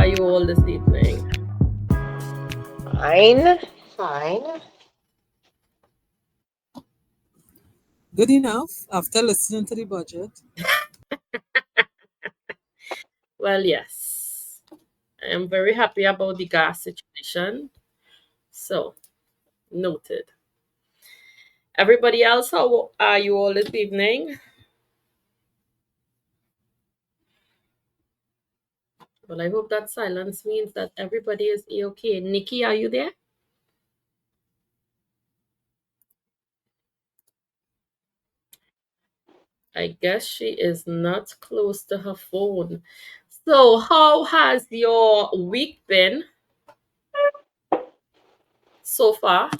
are you all this evening? Fine, fine. Good enough after listening to the budget. Well, yes. I am very happy about the gas situation. So, noted. Everybody else, how are you all this evening? Well, I hope that silence means that everybody is okay. Nikki, are you there? I guess she is not close to her phone. So, how has your week been so far?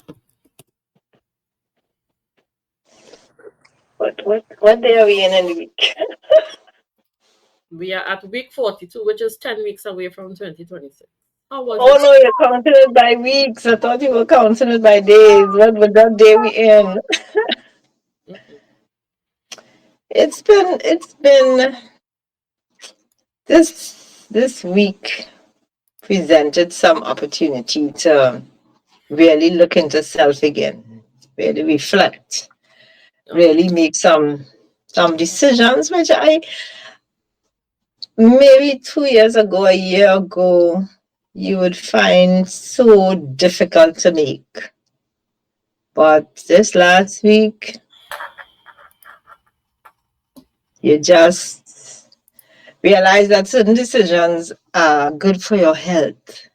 What day are we in the week? We are at week 42, which is 10 weeks away from 2026. How was Oh it? no, you're counting it by weeks. I thought you were counting it by days. What day we in? Mm-mm. It's been this week presented some opportunity to really look into self again, really reflect, Okay. really make some decisions which I maybe 2 years ago, a year ago, you would find so difficult to make. But this last week, you just realize that certain decisions are good for your health,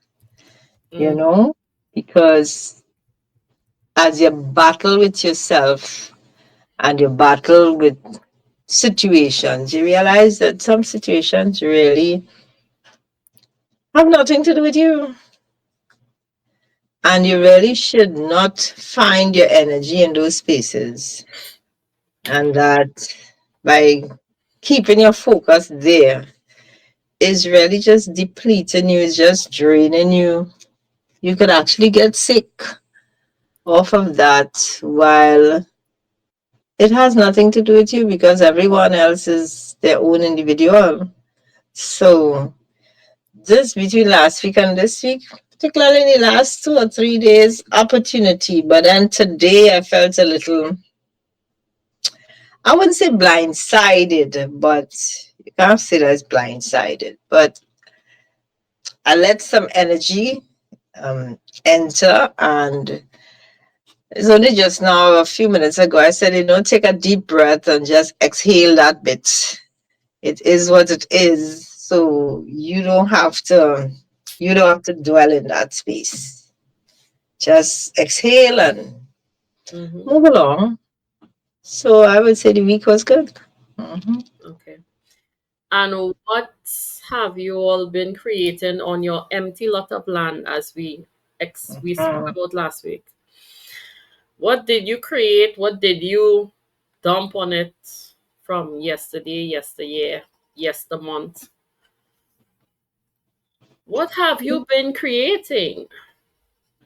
you Mm-hmm. know? Because as you battle with yourself and you battle with situations, you realize that some situations really have nothing to do with you. And you really should not find your energy in those spaces. And that by keeping your focus there is really just depleting you, it's just draining you. You could actually get sick off of that while it has nothing to do with you because everyone else is their own individual. So, just between last week and this week, particularly in the last 2 or 3 days, opportunity. But then today I felt a little, I wouldn't say blindsided, but you can't say that it's blindsided. But I let some energy enter, and it's only just now, a few minutes ago, I said, take a deep breath and just exhale that bit. It is what it is. So you don't have to dwell in that space. Just exhale and Mm-hmm. move along. So I would say the week was good. Hmm. Okay. And what have you all been creating on your empty lot of land as we spoke about last week? What did you create? What did you dump on it from yesterday, yesteryear, yestermonth? What have you been creating?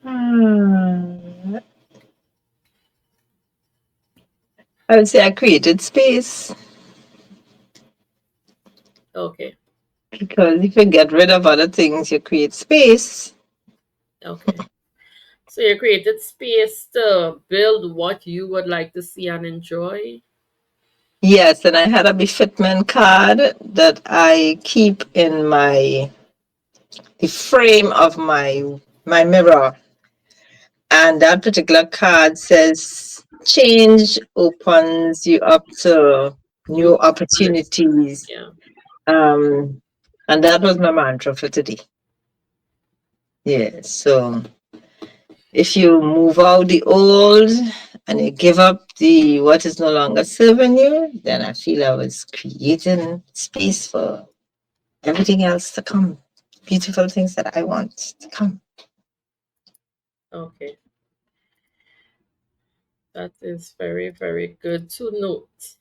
Hmm. I would say I created space Okay, because if you get rid of other things, you create space. okay. So you created space to build what you would like to see and enjoy. Yes, and I had a befitment card that I keep in the frame of my mirror, and that particular card says change opens you up to New new possibilities. opportunities. Yeah. Um, and that was my mantra for today. Yeah. So if you move out the old and you give up the what is no longer serving you, then I feel I was creating space for everything else to come. Beautiful things that I want to come. Okay. That is very, very good to note.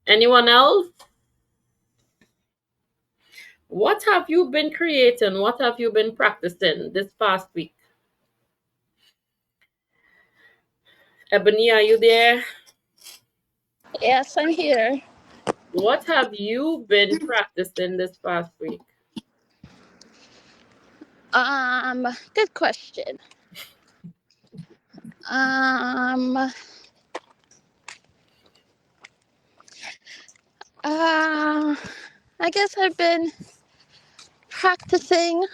Anyone else? What have you been creating? What have you been practicing this past week? Ebony, are you there? Yes, I'm here. What have you been practicing this past week? Good question. Um, uh, I guess I've been practicing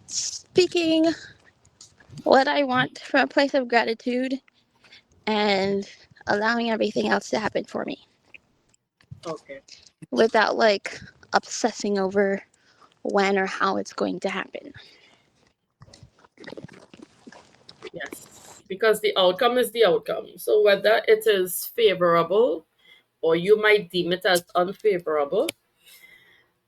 speaking what I want from a place of gratitude and allowing everything else to happen for me Okay. without like obsessing over when or how it's going to happen. Yes. Because the outcome is the outcome. So whether it is favorable or you might deem it as unfavorable,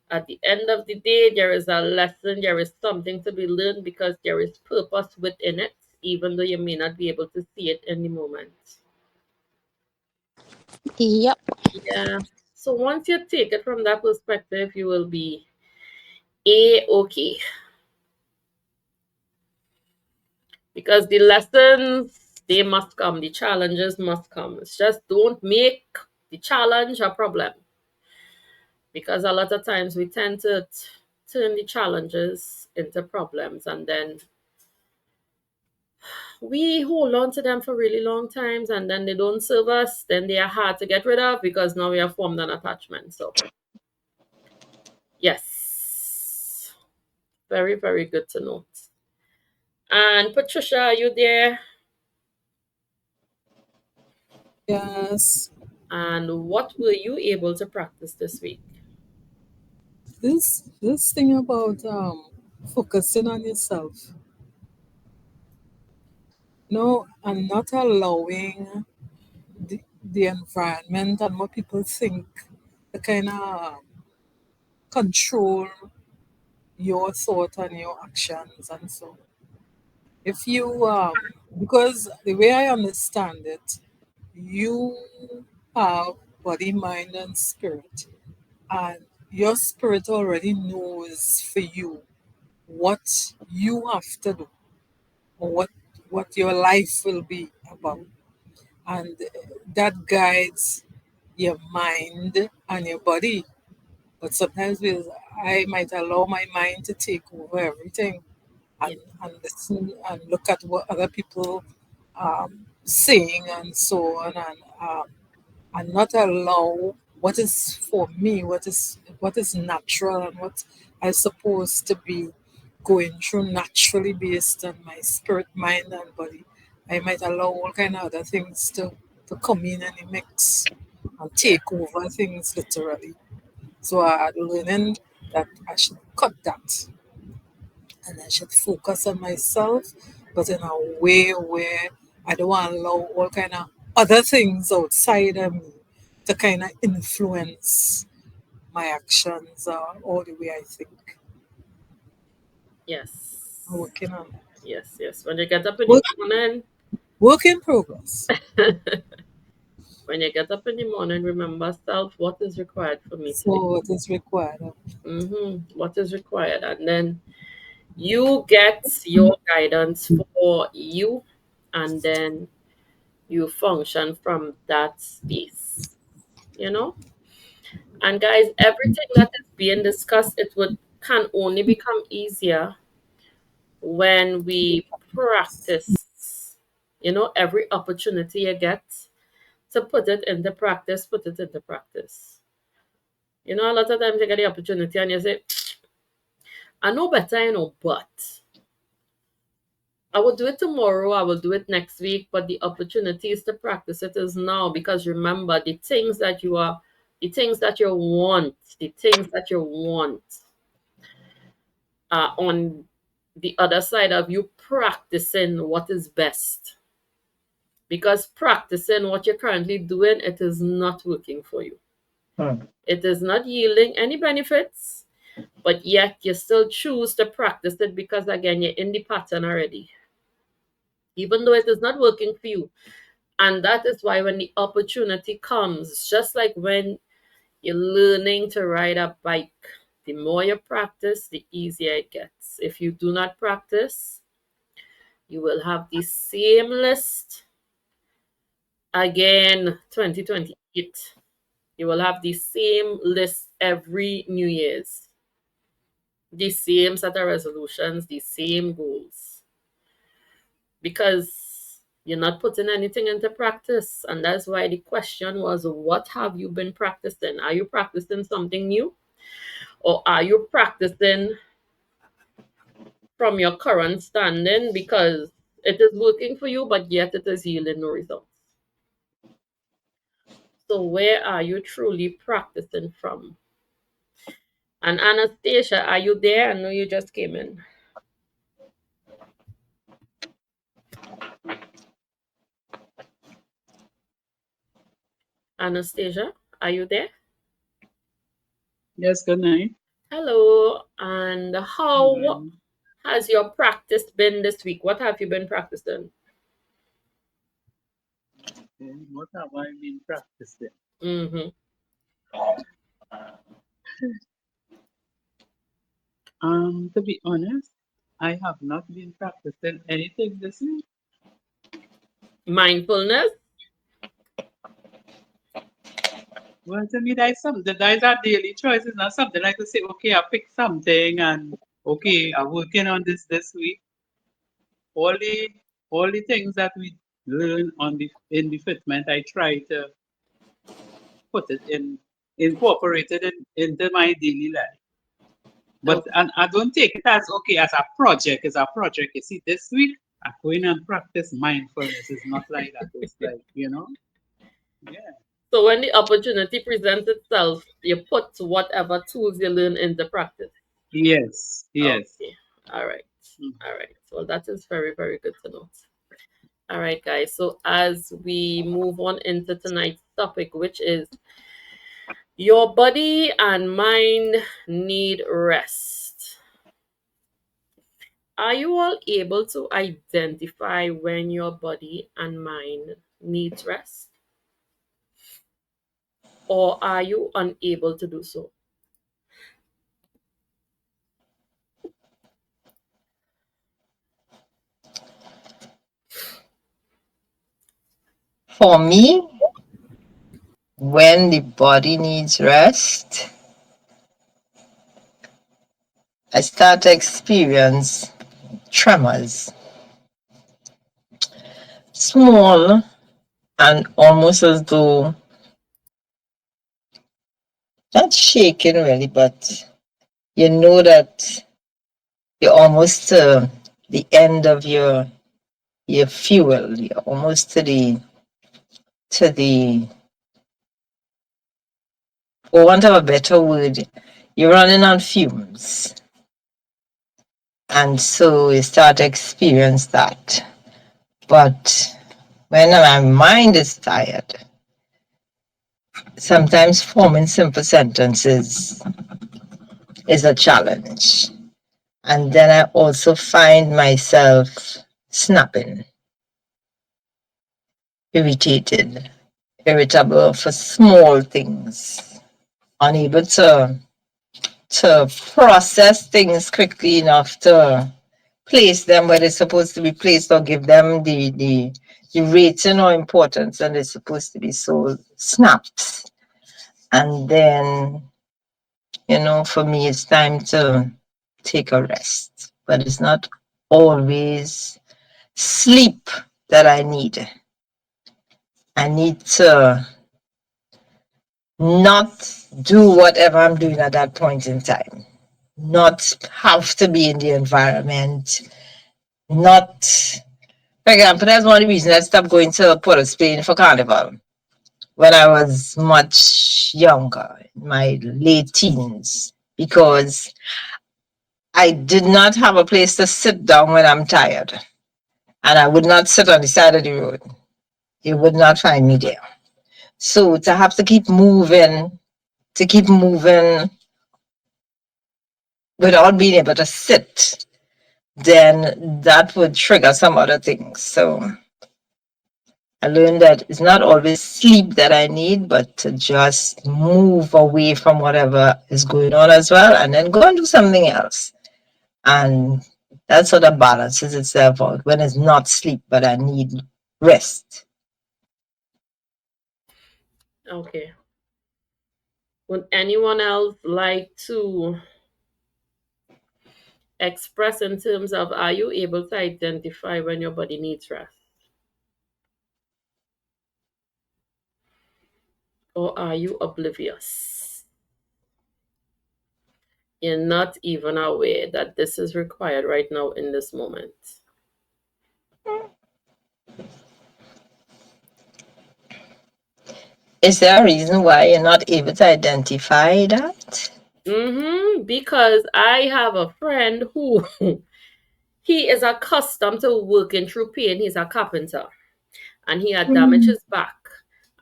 at the end of the day, there is a lesson, there is something to be learned because there is purpose within it, even though you may not be able to see it in the moment. Yep. Yeah. So once you take it from that perspective, you will be a okay. Because the lessons, they must come, the challenges must come. It's just don't make the challenge a problem. Because a lot of times we tend to turn the challenges into problems and then we hold on to them for really long times and then they don't serve us, then they are hard to get rid of because now we have formed an attachment. So yes, very, very good to note. And Patricia, are you there? Yes. And what were you able to practice this week? This thing about focusing on yourself, and not allowing the environment and what people think to kind of control your thought and your actions and so. If you because the way I understand it, you have body, mind, and spirit, and your spirit already knows for you what you have to do or what your life will be about, and that guides your mind and your body. But sometimes I might allow my mind to take over everything Yeah, and listen and look at what other people saying and so on, and not allow what is for me, what is natural and what I'm supposed to be going through naturally based on my spirit, mind, and body. I might allow all kind of other things to come in and mix and yeah, take over things literally. So I'm learning that I should cut that and I should focus on myself, but in a way where I don't want to allow all kind of other things outside of me to kind of influence my actions or the way I think. I'm yes, working on that. yes, yes. When you get up in the Work, morning, work in progress. when you get up in the morning, remember self, what is required for me today? So it is required. What is required? And then you get your guidance for you, and then you function from that space, you know? And guys, everything that is being discussed, it would can only become easier when we practice, every opportunity you get to put it into practice, put it into practice. A lot of times you get the opportunity and you say, I know better, but I will do it tomorrow, I will do it next week, but the opportunities to practice it is now because remember the things that you want are on the other side of you practicing what is best. Because practicing what you're currently doing, it is not working for you. Hmm. It is not yielding any benefits, but yet you still choose to practice it because again you're in the pattern already, even though it is not working for you. And that is why when the opportunity comes, just like when you're learning to ride a bike, the more you practice, the easier it gets. If you do not practice, you will have the same list again 2028. You will have the same list every New Year's. the same set of resolutions, the same goals, because you're not putting anything into practice. And that's why the question was, what have you been practicing? Are you practicing something new? Or are you practicing from your current standing because it is working for you, but yet it is yielding no results? So, where are you truly practicing from? And Anastasia, are you there? I know you just came in. Anastasia, are you there? Yes, good night. Hello. And how Um, has your practice been this week? What have you been practicing? what have I been practicing? Mm-hmm. To be honest, I have not been practicing anything this week. Mindfulness. Well, to me, that is our daily choice. It's not something like to say, okay, I pick something and okay, I'm working on this week. All the all the things that we learn on the in the fitment, I try to put it in incorporate it into my daily life. But Okay. and I don't take it as okay as a project. As a project. You see, this week I go in and practice mindfulness. It's not like that. It's like yeah. So when the opportunity presents itself, you put whatever tools you learn into practice. Yes, yes. Okay. All right. Mm. All right. Well, that is very, very good to note. All right, guys. So as we move on into tonight's topic, which is your body and mind need rest. Are you all able to identify when your body and mind needs rest? Or are you unable to do so? For me, when the body needs rest, I start to experience tremors, small and almost as though not shaking really, but you know that you're almost to the end of your fuel. You're almost to the for want of a better word, you're running on fumes. And so you start to experience that. But when my mind is tired, sometimes forming simple sentences is a challenge. And then I also find myself snapping, irritated, irritable for small things, unable to process things quickly enough to place them where they're supposed to be placed or give them the rating or importance and they're supposed to be. So snaps. And then, for me, it's time to take a rest. But it's not always sleep that I need. I need to not do whatever I'm doing at that point in time, not have to be in the environment, not. For example, that's one of the reasons I stopped going to Port of Spain for Carnival when I was much younger, in my late teens, because I did not have a place to sit down when I'm tired. And I would not sit on the side of the road. You would not find me there. So to have to keep moving without being able to sit, then that would trigger some other things. So I learned that it's not always sleep that I need, but to just move away from whatever is going on as well and then go and do something else. And that sort of balances itself out when it's not sleep, but I need rest. Okay. Would anyone else like to Express in terms of, are you able to identify when your body needs rest? Or are you oblivious? You're not even aware that this is required right now in this moment. Is there a reason why you're not able to identify that? Because I have a friend who he is accustomed to working through pain. He's a carpenter and he had damaged his back.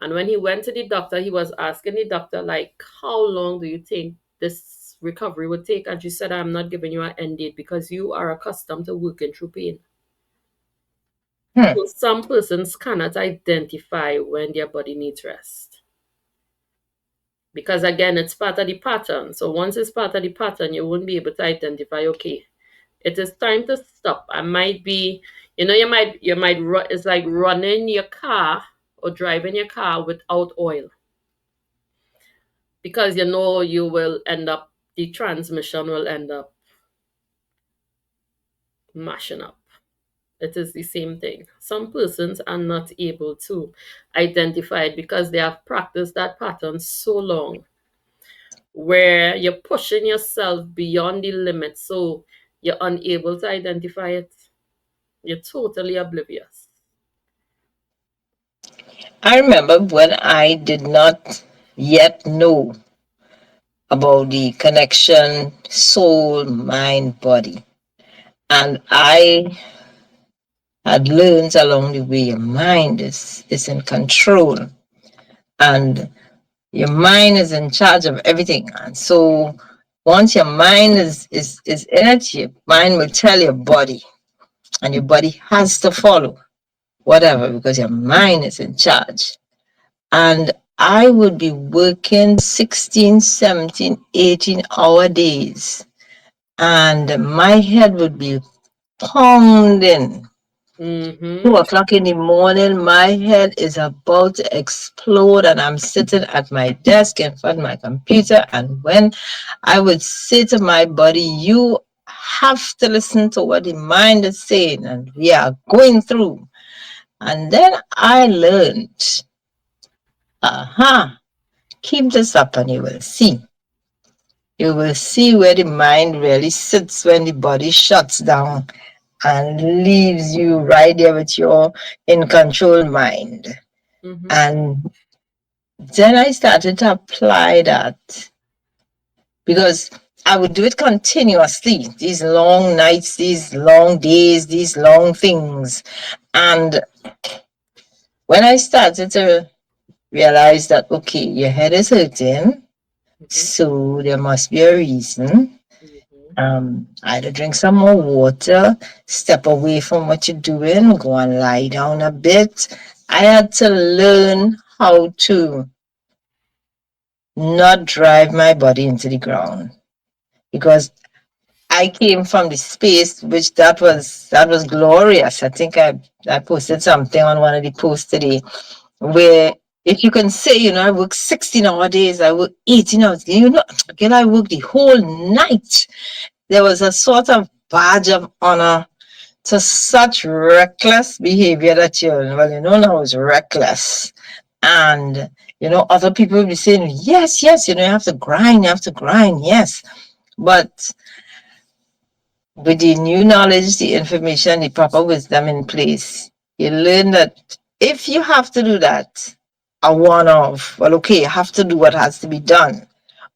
And when he went to the doctor, he was asking the doctor, like, how long do you think this recovery would take? And she said, I'm not giving you an end date because you are accustomed to working through pain. Hmm. So some persons cannot identify when their body needs rest. Because again, it's part of the pattern. So once it's part of the pattern, you won't be able to identify, okay, it is time to stop. I might be, it's like running your car or driving your car without oil. Because you know you will end up, the transmission will end up mashing up. It is the same thing. Some persons are not able to identify it because they have practiced that pattern so long where you're pushing yourself beyond the limit, so you're unable to identify it. You're totally oblivious. I remember when I did not yet know about the connection soul, mind, body. And I had learned along the way your mind is in control and your mind is in charge of everything. And so once your mind is in it, your mind will tell your body, and your body has to follow whatever because your mind is in charge. And I would be working 16, 17, 18-hour days, and my head would be pounding. 2 o'clock in the morning, my head is about to explode, and I'm sitting at my desk in front of my computer. And when I would say to my body, you have to listen to what the mind is saying, and we are going through. And then I learned, aha, keep this up and you will see. You will see where the mind really sits when the body shuts down and leaves you right there with your in control mind. Mm-hmm. And then I started to apply that because I would do it continuously, these long nights, these long days, these long things. And when I started to realize that, okay, your head is hurting, Mm-hmm. so there must be a reason. Mm-hmm. Either drink some more water, step away from what you're doing, go and lie down a bit. I had to learn how to not drive my body into the ground because I came from the space which that was glorious. I think I posted something on one of the posts today where if you can say, I work 16-hour days, I work 18 hours, again, I work the whole night. There was a sort of badge of honor to such reckless behavior that now it's reckless. And, other people will be saying, yes, yes, you have to grind, yes. But with the new knowledge, the information, the proper wisdom in place, you learn that if you have to do that, a one off, well, okay, you have to do what has to be done.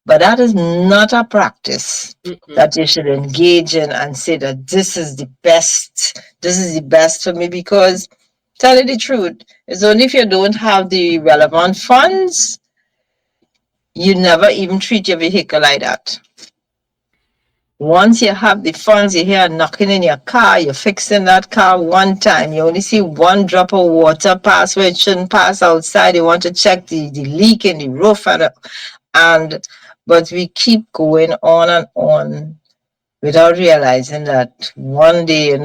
But that is not a practice Mm-mm. that you should engage in and say that this is the best for me, because tell you the truth, it's only if you don't have the relevant funds, you never even treat your vehicle like that. Once you have the funds, you hear knocking in your car, you're fixing that car one time. You only see one drop of water pass where it shouldn't pass outside. You want to check the leak in the roof. And but we keep going on and on without realizing that one day,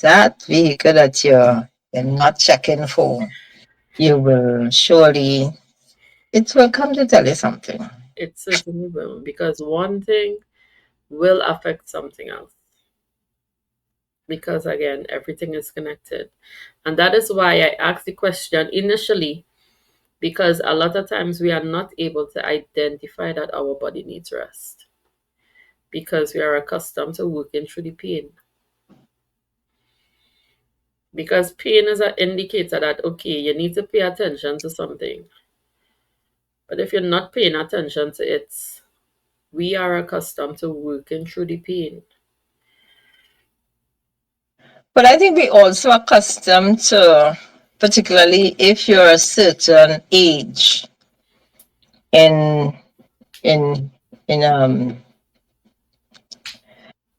that vehicle that you're not checking for, you will surely, it will come to tell you something. It certainly will. Because one thing will affect something else. Because again, everything is connected. And that is why I asked the question initially, because a lot of times we are not able to identify that our body needs rest because we are accustomed to working through the pain. Because pain is an indicator that, okay, you need to pay attention to something. But if you're not paying attention to it, we are accustomed to working through the pain. But I think we also accustomed to, particularly if you're a certain age in in in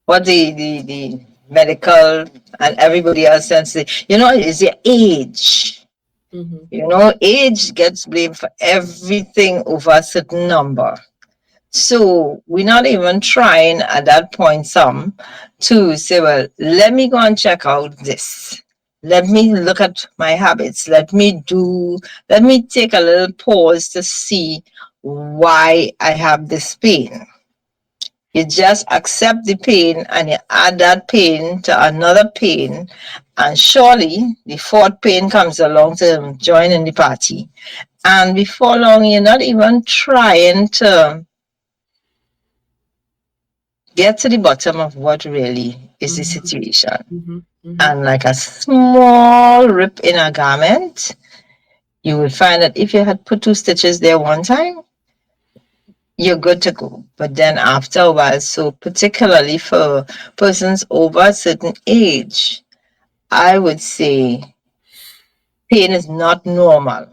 what the medical and everybody else says, is your age. Mm-hmm. Age gets blamed for everything over a certain number. So we're not even trying at that point some to say, well, let me go and check out this. Let me look at my habits. Let me take a little pause to see why I have this pain. You just accept the pain and you add that pain to another pain, and surely the fourth pain comes along to join in the party. And before long, you're not even trying to get to the bottom of what really is the Mm-hmm. situation. Mm-hmm. Mm-hmm. And like a small rip in a garment, you will find that if you had put two stitches there one time, you're good to go. But then after a while, so particularly for persons over a certain age, I would say pain is not normal.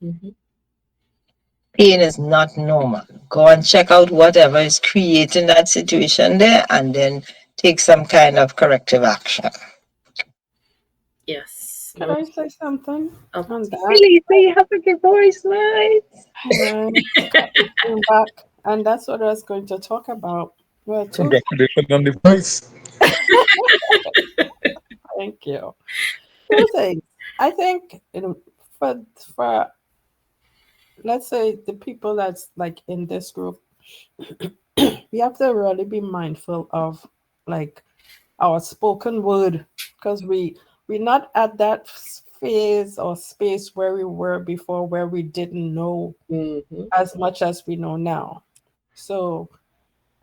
Mm-hmm. Pain is not normal. Go and check out whatever is creating that situation there and then take some kind of corrective action. Yes. Can I say something Up. on that? Really? So you have a good voice, right? I know it's got me going back, and that's what I was going to talk about. Well, two. Congratulations on the voice. Thank you. Two things. I think for for let's say the people that's like in this group, we have to really be mindful of like our spoken word because we're not at that phase or space where we were before where we didn't know Mm-hmm. as much as we know now. So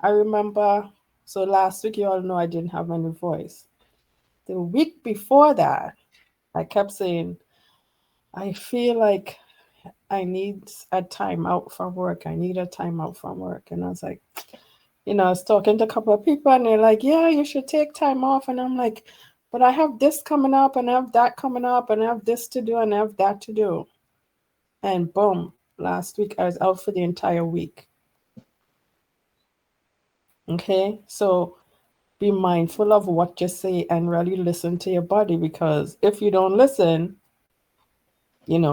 I remember, so last week you all know I didn't have any voice. The week before that, I kept saying, I feel like I need a time out from work. I need a time out from work. And I was like, I was talking to a couple of people and they're like, yeah, you should take time off. And I'm like, but I have this coming up and I have that coming up and I have this to do and I have that to do. And boom, last week I was out for the entire week. Okay. So be mindful of what you say and really listen to your body because if you don't listen,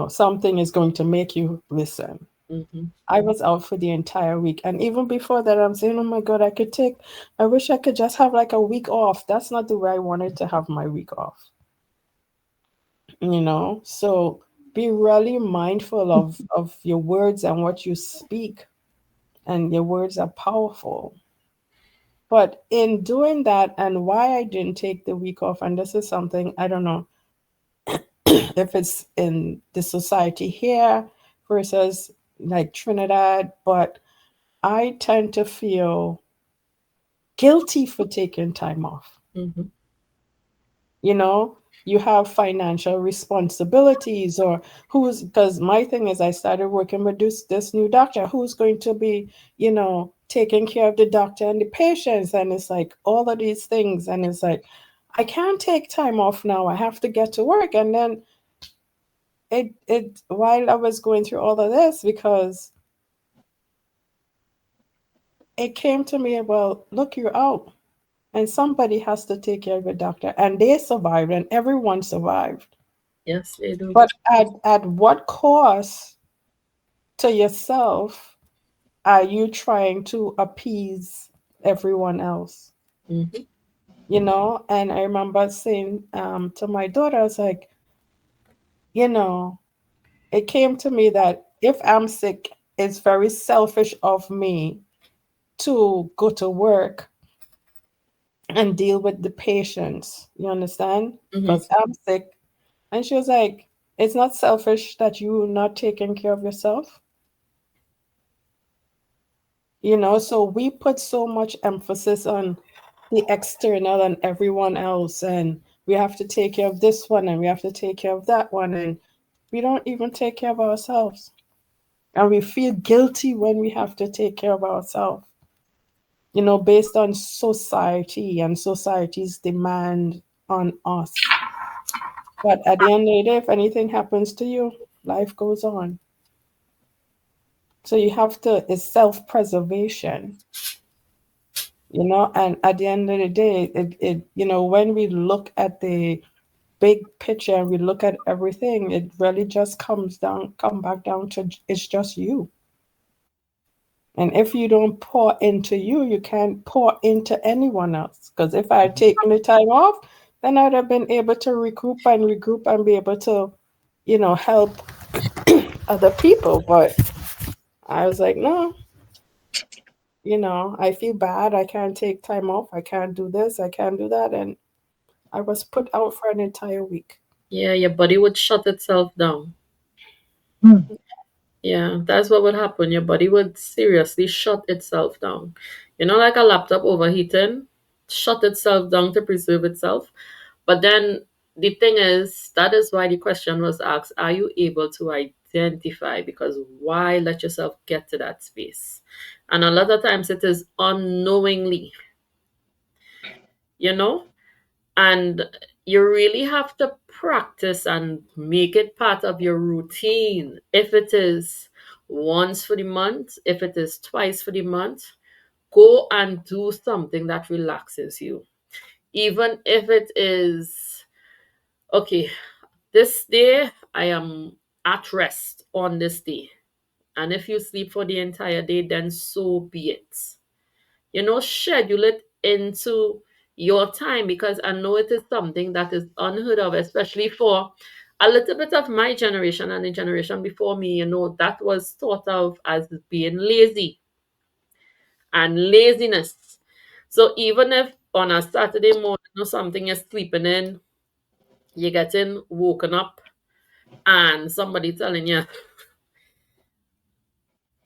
something is going to make you listen. Mm-hmm. I was out for the entire week. And even before that, I'm saying, oh my God, I wish I could just have like a week off. That's not the way I wanted to have my week off. So be really mindful of your words and what you speak. And your words are powerful. But in doing that, and why I didn't take the week off, and this is something I don't know if it's in the society here versus like Trinidad, but I tend to feel guilty for taking time off. Mm-hmm. You know, you have financial responsibilities, or who's because my thing is I started working with this new doctor who's going to be, taking care of the doctor and the patients, and it's like all of these things, and it's like I can't take time off now. I have to get to work, and then it while I was going through all of this because it came to me, well, look, you're out. And somebody has to take care of a doctor. And they survived and everyone survived. Yes, they do. But at what cost to yourself are you trying to appease everyone else? Mm-hmm. And I remember saying to my daughter, I was like, you know, it came to me that if I'm sick, it's very selfish of me to go to work and deal with the patients. You understand? Mm-hmm. Because I'm sick. And she was like, it's not selfish that you're not taking care of yourself. So we put so much emphasis on the external and everyone else, and we have to take care of this one and we have to take care of that one, and we don't even take care of ourselves. And we feel guilty when we have to take care of ourselves, based on society and society's demand on us. But at the end of the day, if anything happens to you, life goes on. So you have to, it's self preservation, and at the end of the day, when we look at the big picture and we look at everything, it really just come back down to it's just you. And if you don't pour into you, you can't pour into anyone else. Because if I had taken the time off, then I'd have been able to regroup and be able to, help other people. But I was like, no, I feel bad. I can't take time off. I can't do this. I can't do that. And I was put out for an entire week. Yeah, your body would shut itself down. Hmm. Yeah, that's what would happen. Your body would seriously shut itself down. Like a laptop overheating, shut itself down to preserve itself. But then the thing is, that is why the question was asked, are you able to identify? Because why let yourself get to that space? And a lot of times it is unknowingly, you know? And you really have to practice and make it part of your routine. If it is once for the month, if it is twice for the month, go and do something that relaxes you. Even if it is, okay, this day I am at rest on this day. And if you sleep for the entire day, then so be it. Schedule it into your time, because I know it is something that is unheard of, especially for a little bit of my generation and the generation before me. That was thought of as being lazy and laziness. So even if on a Saturday morning or something you're sleeping in, you're getting woken up and somebody telling you,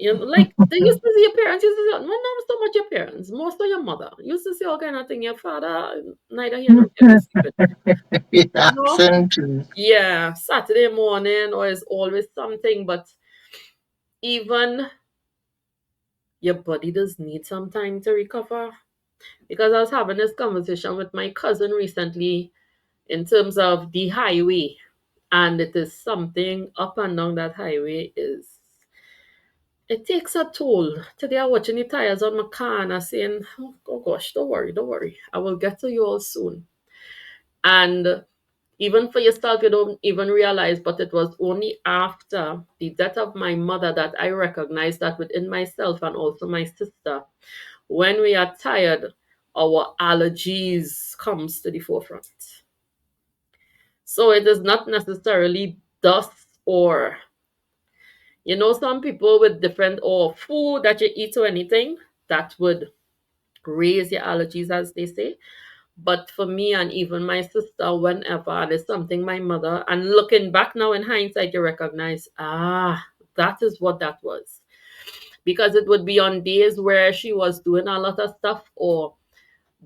like they used to see your parents used to say, no, not so much your parents, most of your mother used to say all kind of thing. Your father, neither here nor there, just sleeping. You know? Relaxing too. Yeah, Saturday morning or is always something, but even your body does need some time to recover. Because I was having this conversation with my cousin recently in terms of the highway, and it is something up and down that highway is it takes a toll. Today I watching the tires on my car and I saying, oh gosh, don't worry. I will get to you all soon. And even for yourself, you don't even realize, but it was only after the death of my mother that I recognized that within myself and also my sister, when we are tired, our allergies comes to the forefront. So it is not necessarily dust or some people with different or food that you eat or anything that would raise your allergies, as they say. But for me and even my sister, whenever there's something my mother, and looking back now in hindsight, you recognize, that is what that was. Because it would be on days where she was doing a lot of stuff, or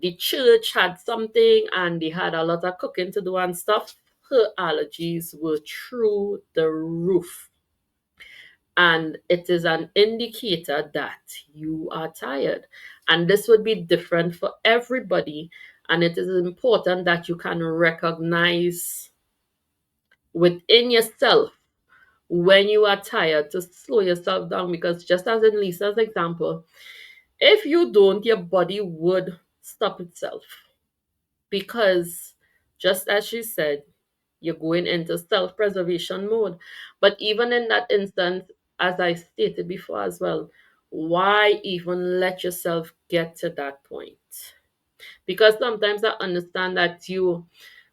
the church had something and they had a lot of cooking to do and stuff. Her allergies were through the roof. And it is an indicator that you are tired. And this would be different for everybody. And it is important that you can recognize within yourself when you are tired to slow yourself down. Because just as in Lisa's example, if you don't, your body would stop itself. Because just as she said, you're going into self preservation mode. But even in that instance, as I stated before as well, why even let yourself get to that point? Because sometimes I understand that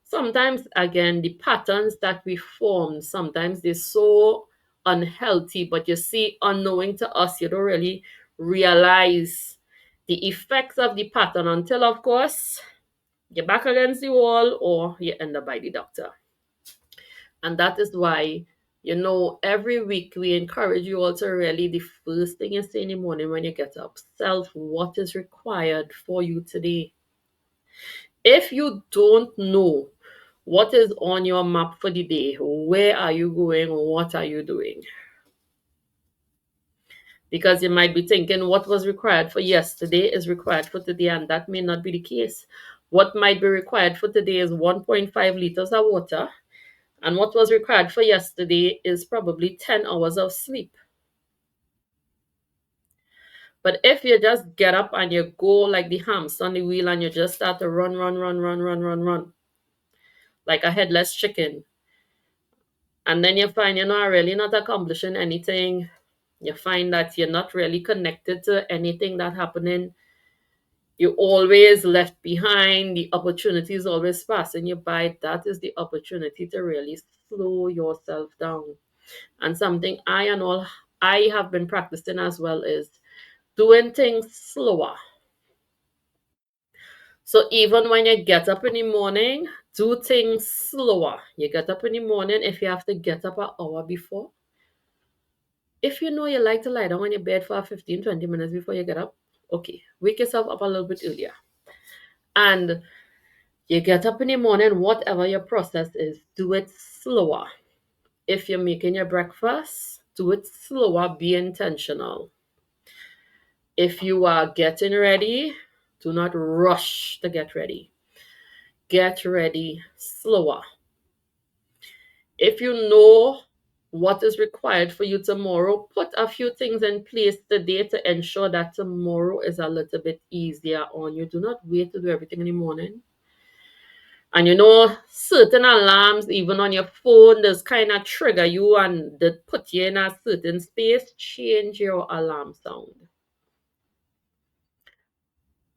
sometimes again, the patterns that we form, sometimes they're so unhealthy, but you see, unknowing to us, you don't really realize the effects of the pattern until, of course, you're back against the wall or you end up by the doctor. And that is why, every week we encourage you all to really, the first thing you say in the morning when you get up, self, what is required for you today? If you don't know what is on your map for the day, where are you going, what are you doing? Because you might be thinking what was required for yesterday is required for today, and that may not be the case. What might be required for today is 1.5 liters of water, and what was required for yesterday is probably 10 hours of sleep. But if you just get up and you go like the hamster on the wheel and you just start to run, run, run, run, run, run, run, like a headless chicken, and then you find you're not really not accomplishing anything, you find that you're not really connected to anything that happening, you always left behind, the opportunity is always passing you by, that is the opportunity to really slow yourself down. And something I have been practicing as well is doing things slower. So even when you get up in the morning, do things slower. You get up in the morning, if you have to get up an hour before, if you know you like to lie down on your bed for 15, 20 minutes before you get up, okay, wake yourself up a little bit earlier. And you get up in the morning, whatever your process is, do it slower. If you're making your breakfast, do it slower, be intentional. If you are getting ready, do not rush to get ready. Get ready slower. If you know what is required for you tomorrow, put a few things in place today to ensure that tomorrow is a little bit easier on you. Do not wait to do everything in the morning. And certain alarms, even on your phone, does kind of trigger you and that put you in a certain space. Change your alarm sound.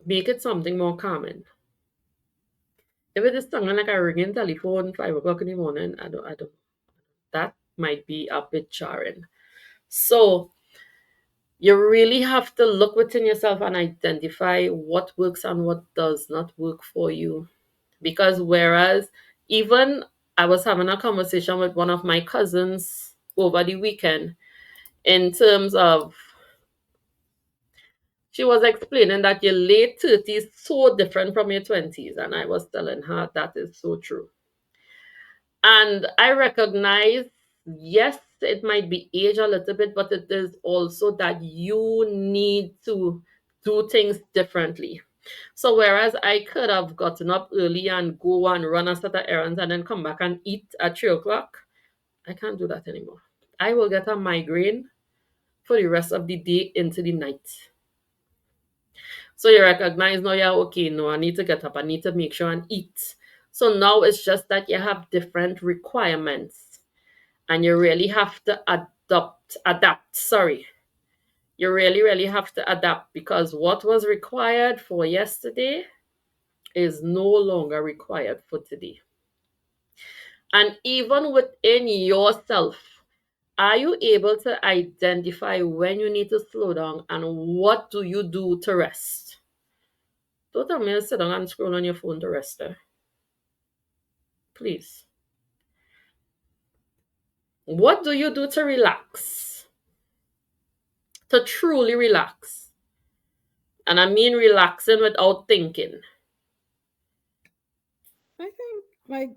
Make it something more common. If it is sounding like a ringing telephone 5 o'clock in the morning, I don't. That might be a bit jarring. So you really have to look within yourself and identify what works and what does not work for you. Because whereas even I was having a conversation with one of my cousins over the weekend in terms of she was explaining that your late 30s so different from your 20s, and I was telling her that is so true. And I recognize, yes, it might be age a little bit, but it is also that you need to do things differently. So whereas I could have gotten up early and go and run a set of errands and then come back and eat at 3 o'clock, I can't do that anymore. I will get a migraine for the rest of the day into the night. So you recognize now, yeah, okay, no, I need to get up, I need to make sure and eat. So now it's just that you have different requirements and you really have to adapt, sorry. You really, really have to adapt because what was required for yesterday is no longer required for today. And even within yourself, are you able to identify when you need to slow down and what do you do to rest? Don't tell me to sit down and scroll on your phone to rest there. Please. What do you do to relax? To truly relax. And I mean relaxing without thinking. I think like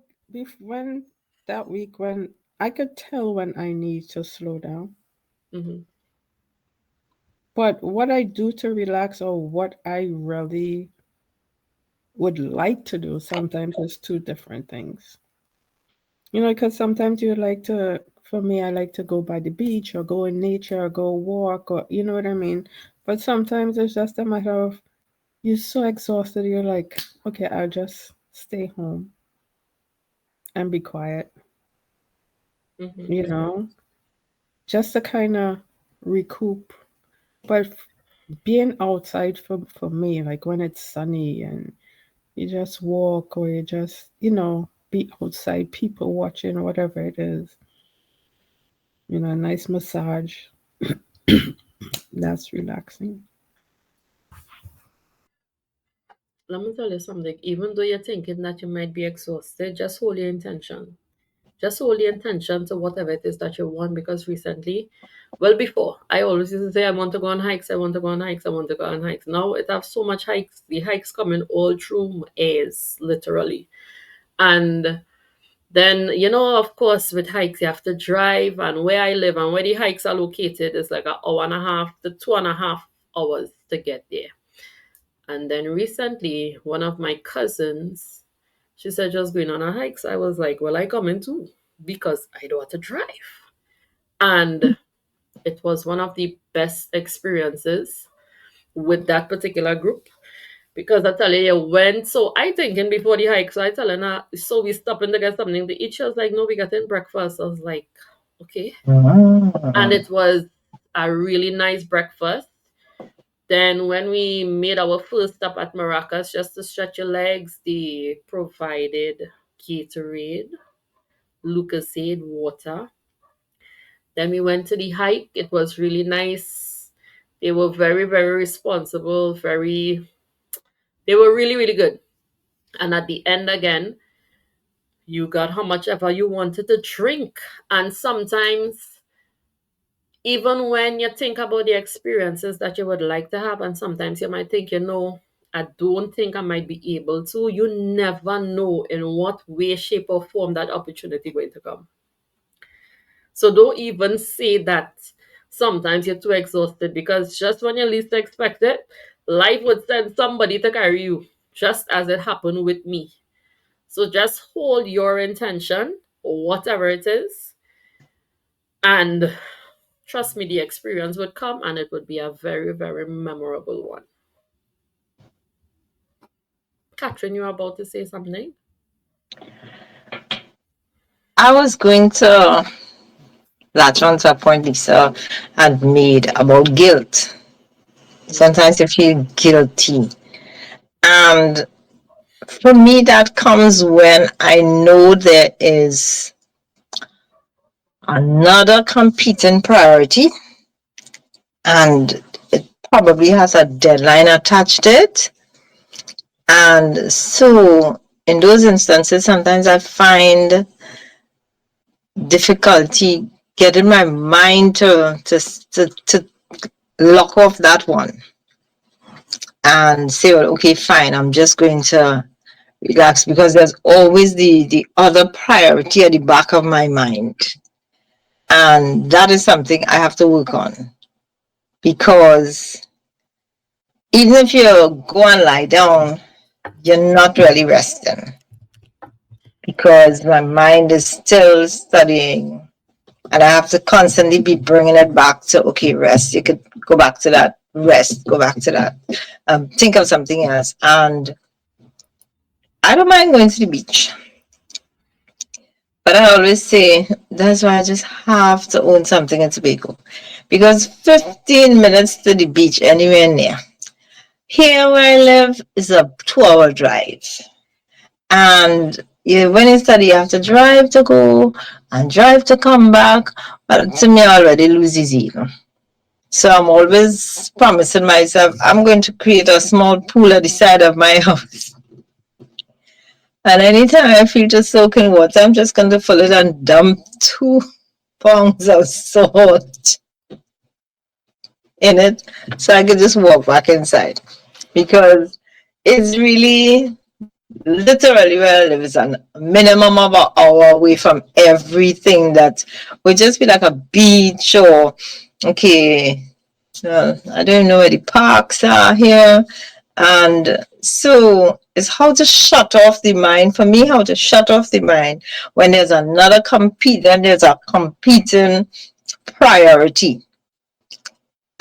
when that week when I could tell when I need to slow down. Mhm. But what I do to relax or what I really would like to do sometimes is two different things. Because sometimes you like to, for me, I like to go by the beach or go in nature or go walk or, you know what I mean? But sometimes it's just a matter of you're so exhausted, you're like, okay, I'll just stay home and be quiet, Mhm. you know, just to kind of recoup. But being outside for me, like when it's sunny and you just walk or you just, be outside, people watching or whatever it is, a nice massage, that's relaxing. let me tell you something. Even though you're thinking that you might be exhausted, just hold your intention. Just hold your intention to whatever it is that you want. Because recently, well, before I always used to say I want to go on hikes, I want to go on hikes, I want to go on hikes. Now it have so much hikes. The hikes coming all through airs, literally. And then, of course, with hikes, you have to drive. And where I live and where the hikes are located is like an hour and a half to 2.5 hours to get there. And then recently, one of my cousins, she said, just going on a hike. So I was like, well, I come in too because I don't want to drive. And it was one of the best experiences with that particular group because I tell you, you went. So I thinking before the hike, so I telling her, so we stopping to get something to eat. She was like, no, we getting breakfast. I was like, okay. And Mm. it was a really nice breakfast. Then when we made our first stop at Maracas, just to stretch your legs, they provided Gatorade, Lucasade water. Then we went to the hike. It was really nice. They were very, very responsible, they were really, really good. And at the end again, you got how much ever you wanted to drink. And sometimes, even when you think about the experiences that you would like to have, and sometimes you might think, I don't think I might be able to. You never know in what way, shape, or form that opportunity going to come. So don't even say that sometimes you're too exhausted because just when you least expect it, life would send somebody to carry you, just as it happened with me. So just hold your intention, whatever it is, and trust me, the experience would come and it would be a very, very memorable one. Catherine, you were about to say something? I was going to latch on to a point Lisa had made about guilt. Mm-hmm. Sometimes you feel guilty. And for me, that comes when I know there is another competing priority and it probably has a deadline attached to it. And so, in those instances, sometimes I find difficulty getting my mind to lock off that one and say, well, okay, fine, I'm just going to relax because there's always the other priority at the back of my mind. And that is something I have to work on because even if you go and lie down, you're not really resting because my mind is still studying and I have to constantly be bringing it back to okay, rest. You could go back to that, rest, go back to that, think of something else. And I don't mind going to the beach, but I always say that's why I just have to own something in Tobago because 15 minutes to the beach anywhere near. Here where I live is a 2 hour drive. And when you study, you have to drive to go and drive to come back. But to me, I already loses zeal. So I'm always promising myself I'm going to create a small pool at the side of my house. And anytime I feel just soaking water, I'm just going to fill it and dump 2 pounds of salt in it so I can just walk back inside. Because it's really literally where I live is a minimum of an hour away from everything that would just be like a beach or okay, I don't know where the parks are here. And so it's how to shut off the mind. For me, how to shut off the mind when there's another then there's a competing priority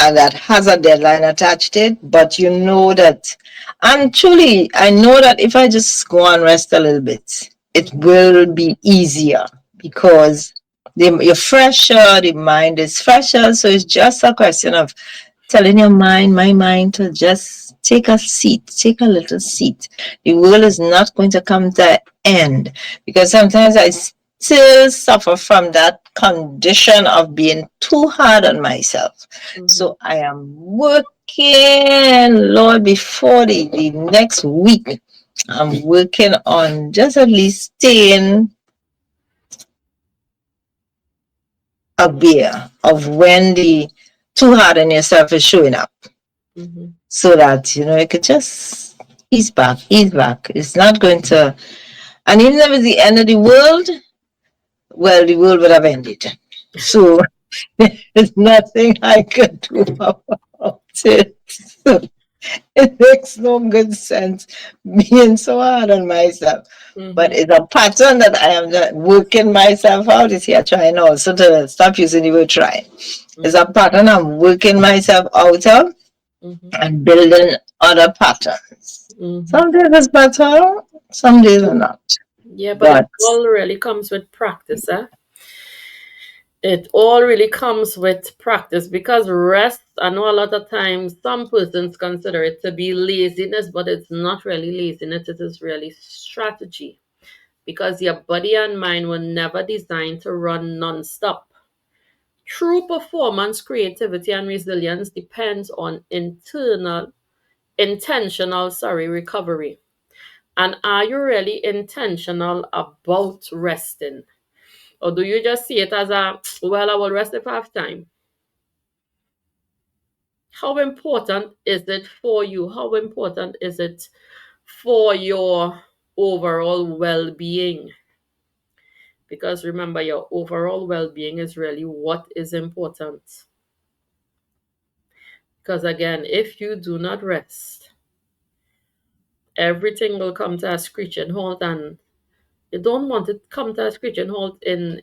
and that has a deadline attached to it, but you know that, and truly, I know that if I just go and rest a little bit, it will be easier because you're fresher, the mind is fresher, so it's just a question of telling your mind, my mind, to just take a seat, take a little seat. The world is not going to come to an end because sometimes still suffer from that condition of being too hard on myself. Mm-hmm. So I am working, Lord, before the next week. I'm working on just at least staying aware of when the too hard on yourself is showing up Mm-hmm. so that, you could just ease back, ease back. It's not going to, and even if it's the end of the world, well, the world would have ended. So there's nothing I can do about it. So it makes no good sense being so hard on myself. But Mm-hmm. it's a pattern that I am not working myself out. Is here trying also to stop using the word trying. It's a Mm-hmm. pattern I'm working myself out of Mm-hmm. and building other patterns. Mm-hmm. Some days it's better, some days are not. Yeah, but it But all really comes with practice, eh? It all really comes with practice because rest, I know a lot of times some persons consider it to be laziness, but it's not really laziness, it is really strategy because your body and mind were never designed to run non-stop. True performance, creativity, and resilience depends on intentional recovery. And are you really intentional about resting? Or do you just see it as a, well, I will rest if I have time? How important is it for you? How important is it for your overall well being? Because remember, your overall well being is really what is important. Because again, if you do not rest, everything will come to a screeching halt, and you don't want it to come to a screeching halt there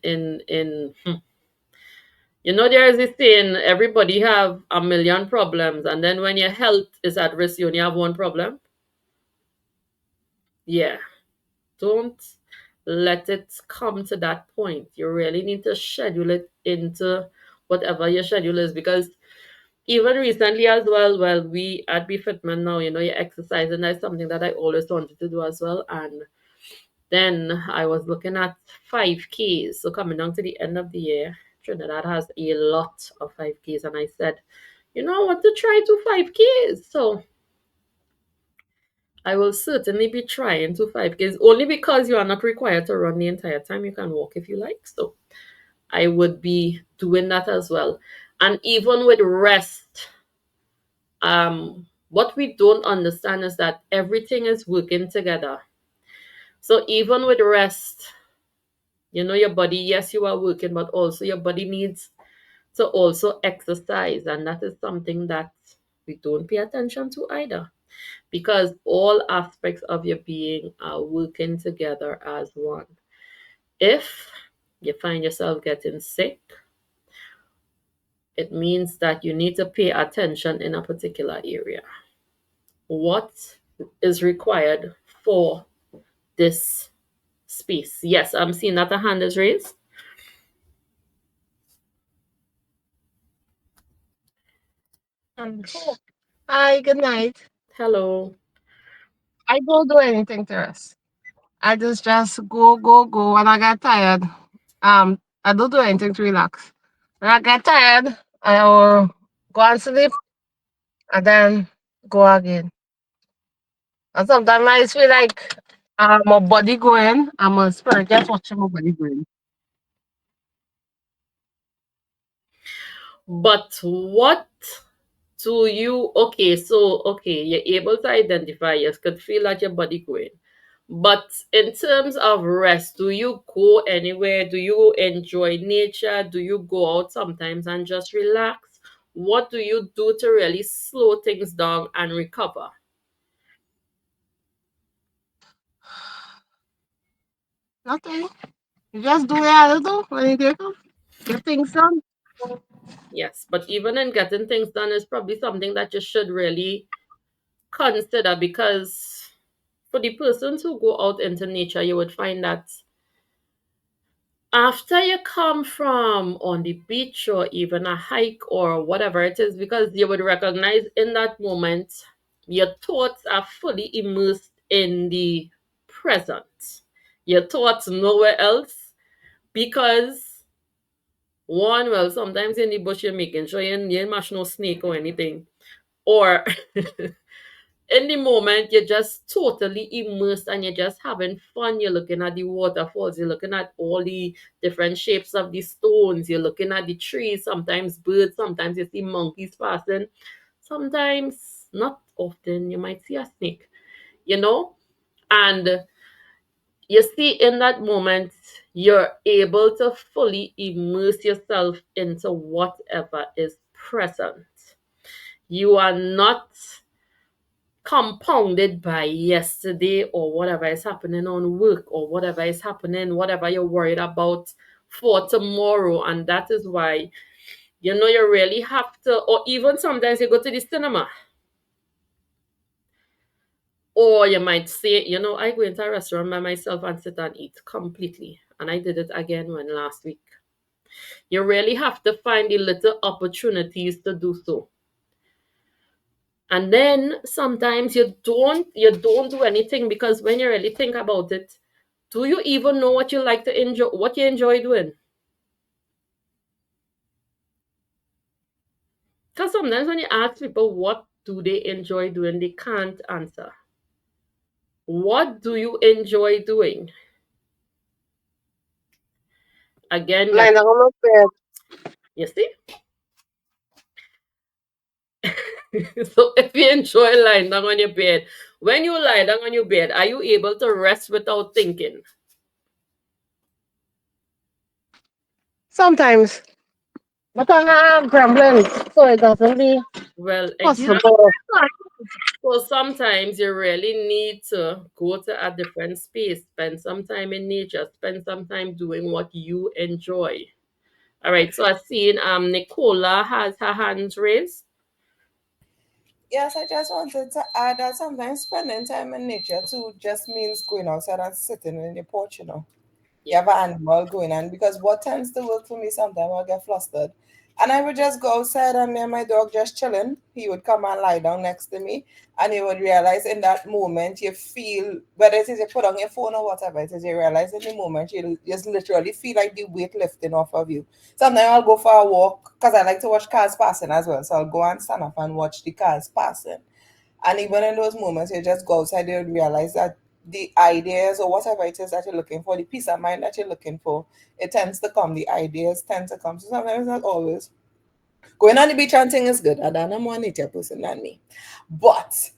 is this saying, everybody have a million problems, and then when your health is at risk, you only have one problem. Yeah. Don't let it come to that point. You really need to schedule it into whatever your schedule is because even recently as well, we at Be Fitman now, you're exercising. That's something that I always wanted to do as well. And then I was looking at 5Ks. So coming down to the end of the year, Trinidad has a lot of 5Ks. And I said, I want to try to 5Ks. So I will certainly be trying to 5Ks only because you are not required to run the entire time. You can walk if you like. So I would be doing that as well. And even with rest, what we don't understand is that everything is working together. So even with rest, your body, yes, you are working, but also your body needs to also exercise. And that is something that we don't pay attention to either. Because all aspects of your being are working together as one. If you find yourself getting sick, it means that you need to pay attention in a particular area. What is required for this space? Yes, I'm seeing that a hand is raised. Hi, good night. Hello. I don't do anything to rest. I just go, go, go. When I get tired, I don't do anything to relax. When I get tired, I will go and sleep and then go again. And sometimes I feel like my body going, I'm a spirit just watching my body going. But what do you, okay, you're able to identify, you could feel that your body going. But in terms of rest, do you go anywhere? Do you enjoy nature? Do you go out sometimes and just relax? What do you do to really slow things down and recover? Nothing. You just do what you have to do when you get up. Get things done. Yes, but even in getting things done is probably something that you should really consider because for the persons who go out into nature, you would find that after you come from on the beach or even a hike or whatever it is, because you would recognize in that moment your thoughts are fully immersed in the present. Your thoughts nowhere else. Because one, well, sometimes in the bush you're making sure you ain't mash no snake or anything. Or in the moment you're just totally immersed and you're just having fun. You're looking at the waterfalls, you're looking at all the different shapes of the stones, you're looking at the trees, sometimes birds, sometimes you see monkeys passing, sometimes, not often, you might see a snake, you know? And you see, in that moment, you're able to fully immerse yourself into whatever is present. You are not compounded by yesterday or whatever is happening on work or whatever is happening, whatever you're worried about for tomorrow. And that is why, you really have to, or even sometimes you go to the cinema, or you might say, I go into a restaurant by myself and sit and eat completely. And I did it again when last week. You really have to find the little opportunities to do so. And then sometimes you don't do anything, because when you really think about it, do you even know what you like to enjoy, what you enjoy doing? Because sometimes when you ask people what do they enjoy doing, they can't answer. What do you enjoy doing? Again, Lying down on my bed. you see? So if you enjoy lying down on your bed, when you lie down on your bed, are you able to rest without thinking? Sometimes. But I have gremlins, so it doesn't be Well, exactly. possible. So sometimes you really need to go to a different space, spend some time in nature, spend some time doing what you enjoy. All right. So I've seen Nicola has her hands raised. Yes, I just wanted to add that sometimes spending time in nature too just means going outside and sitting in the porch, You Yeah. have an animal going on, because what tends to work for me sometimes I'll get flustered. And I would just go outside and me and my dog just chilling. He would come and lie down next to me, and you would realize in that moment you feel, whether it is you put on your phone or whatever it is, you realize in the moment you just literally feel like the weight lifting off of you. Sometimes I'll go for a walk because I like to watch cars passing as well. So I'll go and stand up and watch the cars passing. And even in those moments, you just go outside, you realize that the ideas or whatever it is that you're looking for, the peace of mind that you're looking for, it tends to come. The ideas tend to come. So sometimes not always. Going on the beach and thing is good. And I'm more nature person than me. But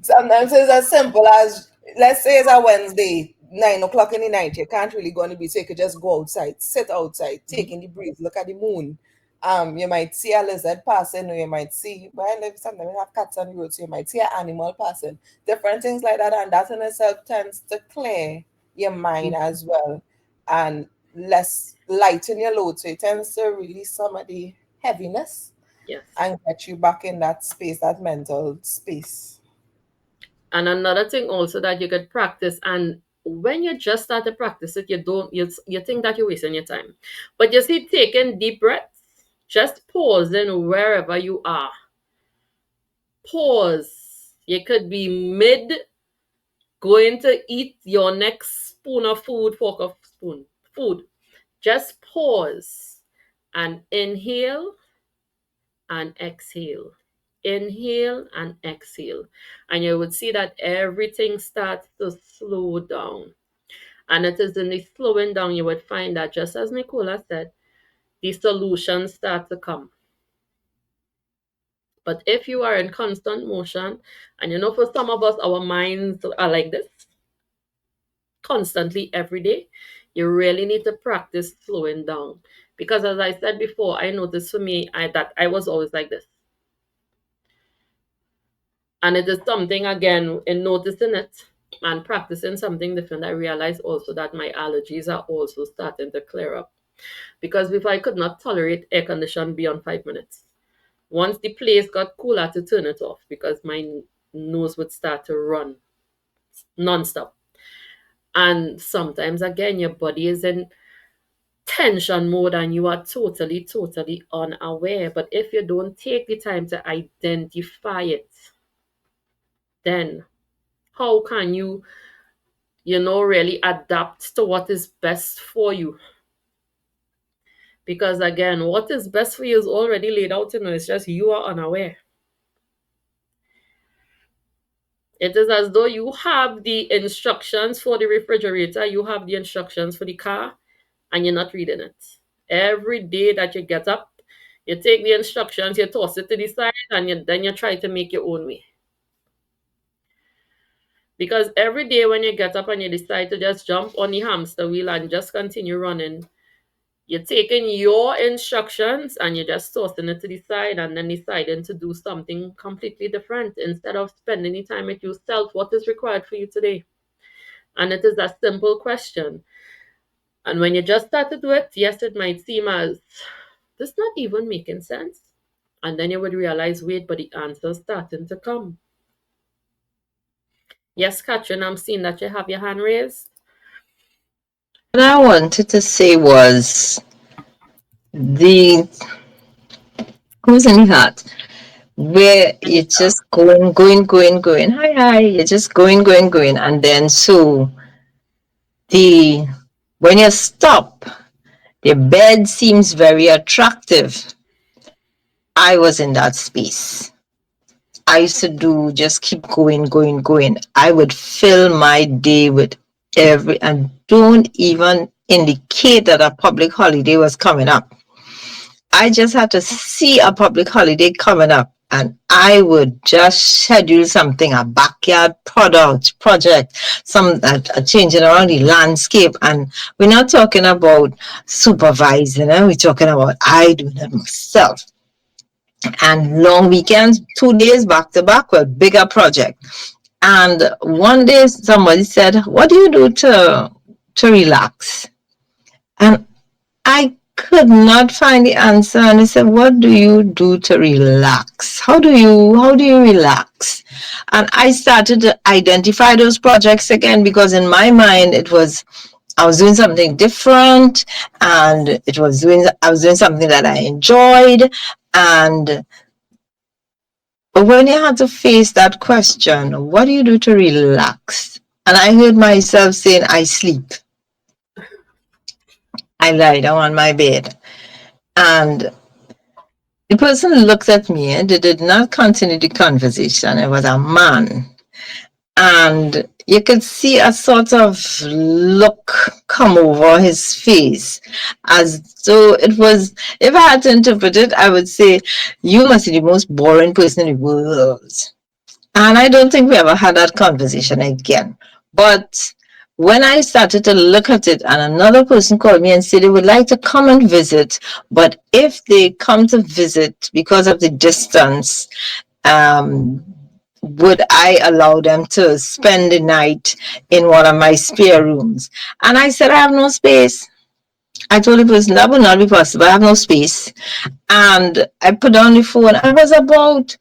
sometimes it's as simple as, let's say it's a Wednesday, 9 o'clock in the night. You can't really go on the beach, so you could just go outside, sit outside, take Mhm. in the breeze, look at the moon. You might see a lizard passing, or you might see, where I live, sometimes we have cats on the road, so you might see an animal passing, different things like that, and that in itself tends to clear your mind as well, and less lighten your load. So it tends to release some of the heaviness Yes. and get you back in that space, that mental space. And another thing also that you could practice, and when you just start to practice it, you think that you're wasting your time. But you see, taking deep breaths, just pausing wherever you are. Pause. You could be mid going to eat your next spoon of food, fork of spoon, food. Just pause and inhale and exhale. Inhale and exhale. And you would see that everything starts to slow down. And it is in the slowing down you would find that, just as Nicola said, the solutions start to come. But if you are in constant motion, and for some of us, our minds are like this constantly every day, you really need to practice slowing down. Because as I said before, I noticed for me that I was always like this. And it is something, again, in noticing it and practicing something different, I realized also that my allergies are also starting to clear up. Because if I could not tolerate air condition beyond 5 minutes, once the place got cool, I had to turn it off because my nose would start to run nonstop. And sometimes, again, your body is in tension mode and you are totally, totally unaware. But if you don't take the time to identify it, then how can you really adapt to what is best for you? Because again, what is best for you is already laid out in you. It's just you are unaware. It is as though you have the instructions for the refrigerator, you have the instructions for the car, and you're not reading it. Every day that you get up, you take the instructions, you toss it to the side, and then you try to make your own way. Because every day when you get up and you decide to just jump on the hamster wheel and just continue running, you're taking your instructions and you're just tossing it to the side and then deciding to do something completely different instead of spending the time with yourself. What is required for you today? And it is a simple question. And when you just start to do it, yes, it might seem as this not even making sense. And then you would realize, wait, but the answer's starting to come. Yes, Katrin, I'm seeing that you have your hand raised. What I wanted to say was the who's in that where you're Anita. just going. Hi, you're just going, and then so the when you stop, the bed seems very attractive. I was in that space. I used to do just keep going. I would fill my day with every and don't even indicate that a public holiday was coming up. I just had to see a public holiday coming up and I would just schedule something, a backyard project, some changing around the landscape. And we're not talking about supervising, we're talking about I doing it myself. And long weekends, 2 days back to back were bigger project. And one day somebody said, "What do you do to relax?" And I could not find the answer. And I said, "What do you do to relax? How do you relax?" And I started to identify those projects again because in my mind it was I was doing something different and I was doing something that I enjoyed. And when you had to face that question, what do you do to relax? And I heard myself saying, I sleep. I lie down on my bed. And the person looked at me and they did not continue the conversation. It was a man. And you could see a sort of look come over his face as though it was, if I had to interpret it, I would say, you must be the most boring person in the world. And I don't think we ever had that conversation again. But when I started to look at it, and another person called me and said they would like to come and visit, but if they come to visit because of the distance, um, would I allow them to spend the night in one of my spare rooms? And I said, I have no space. I told the person that would not be possible. I have no space. And I put down the phone. I was about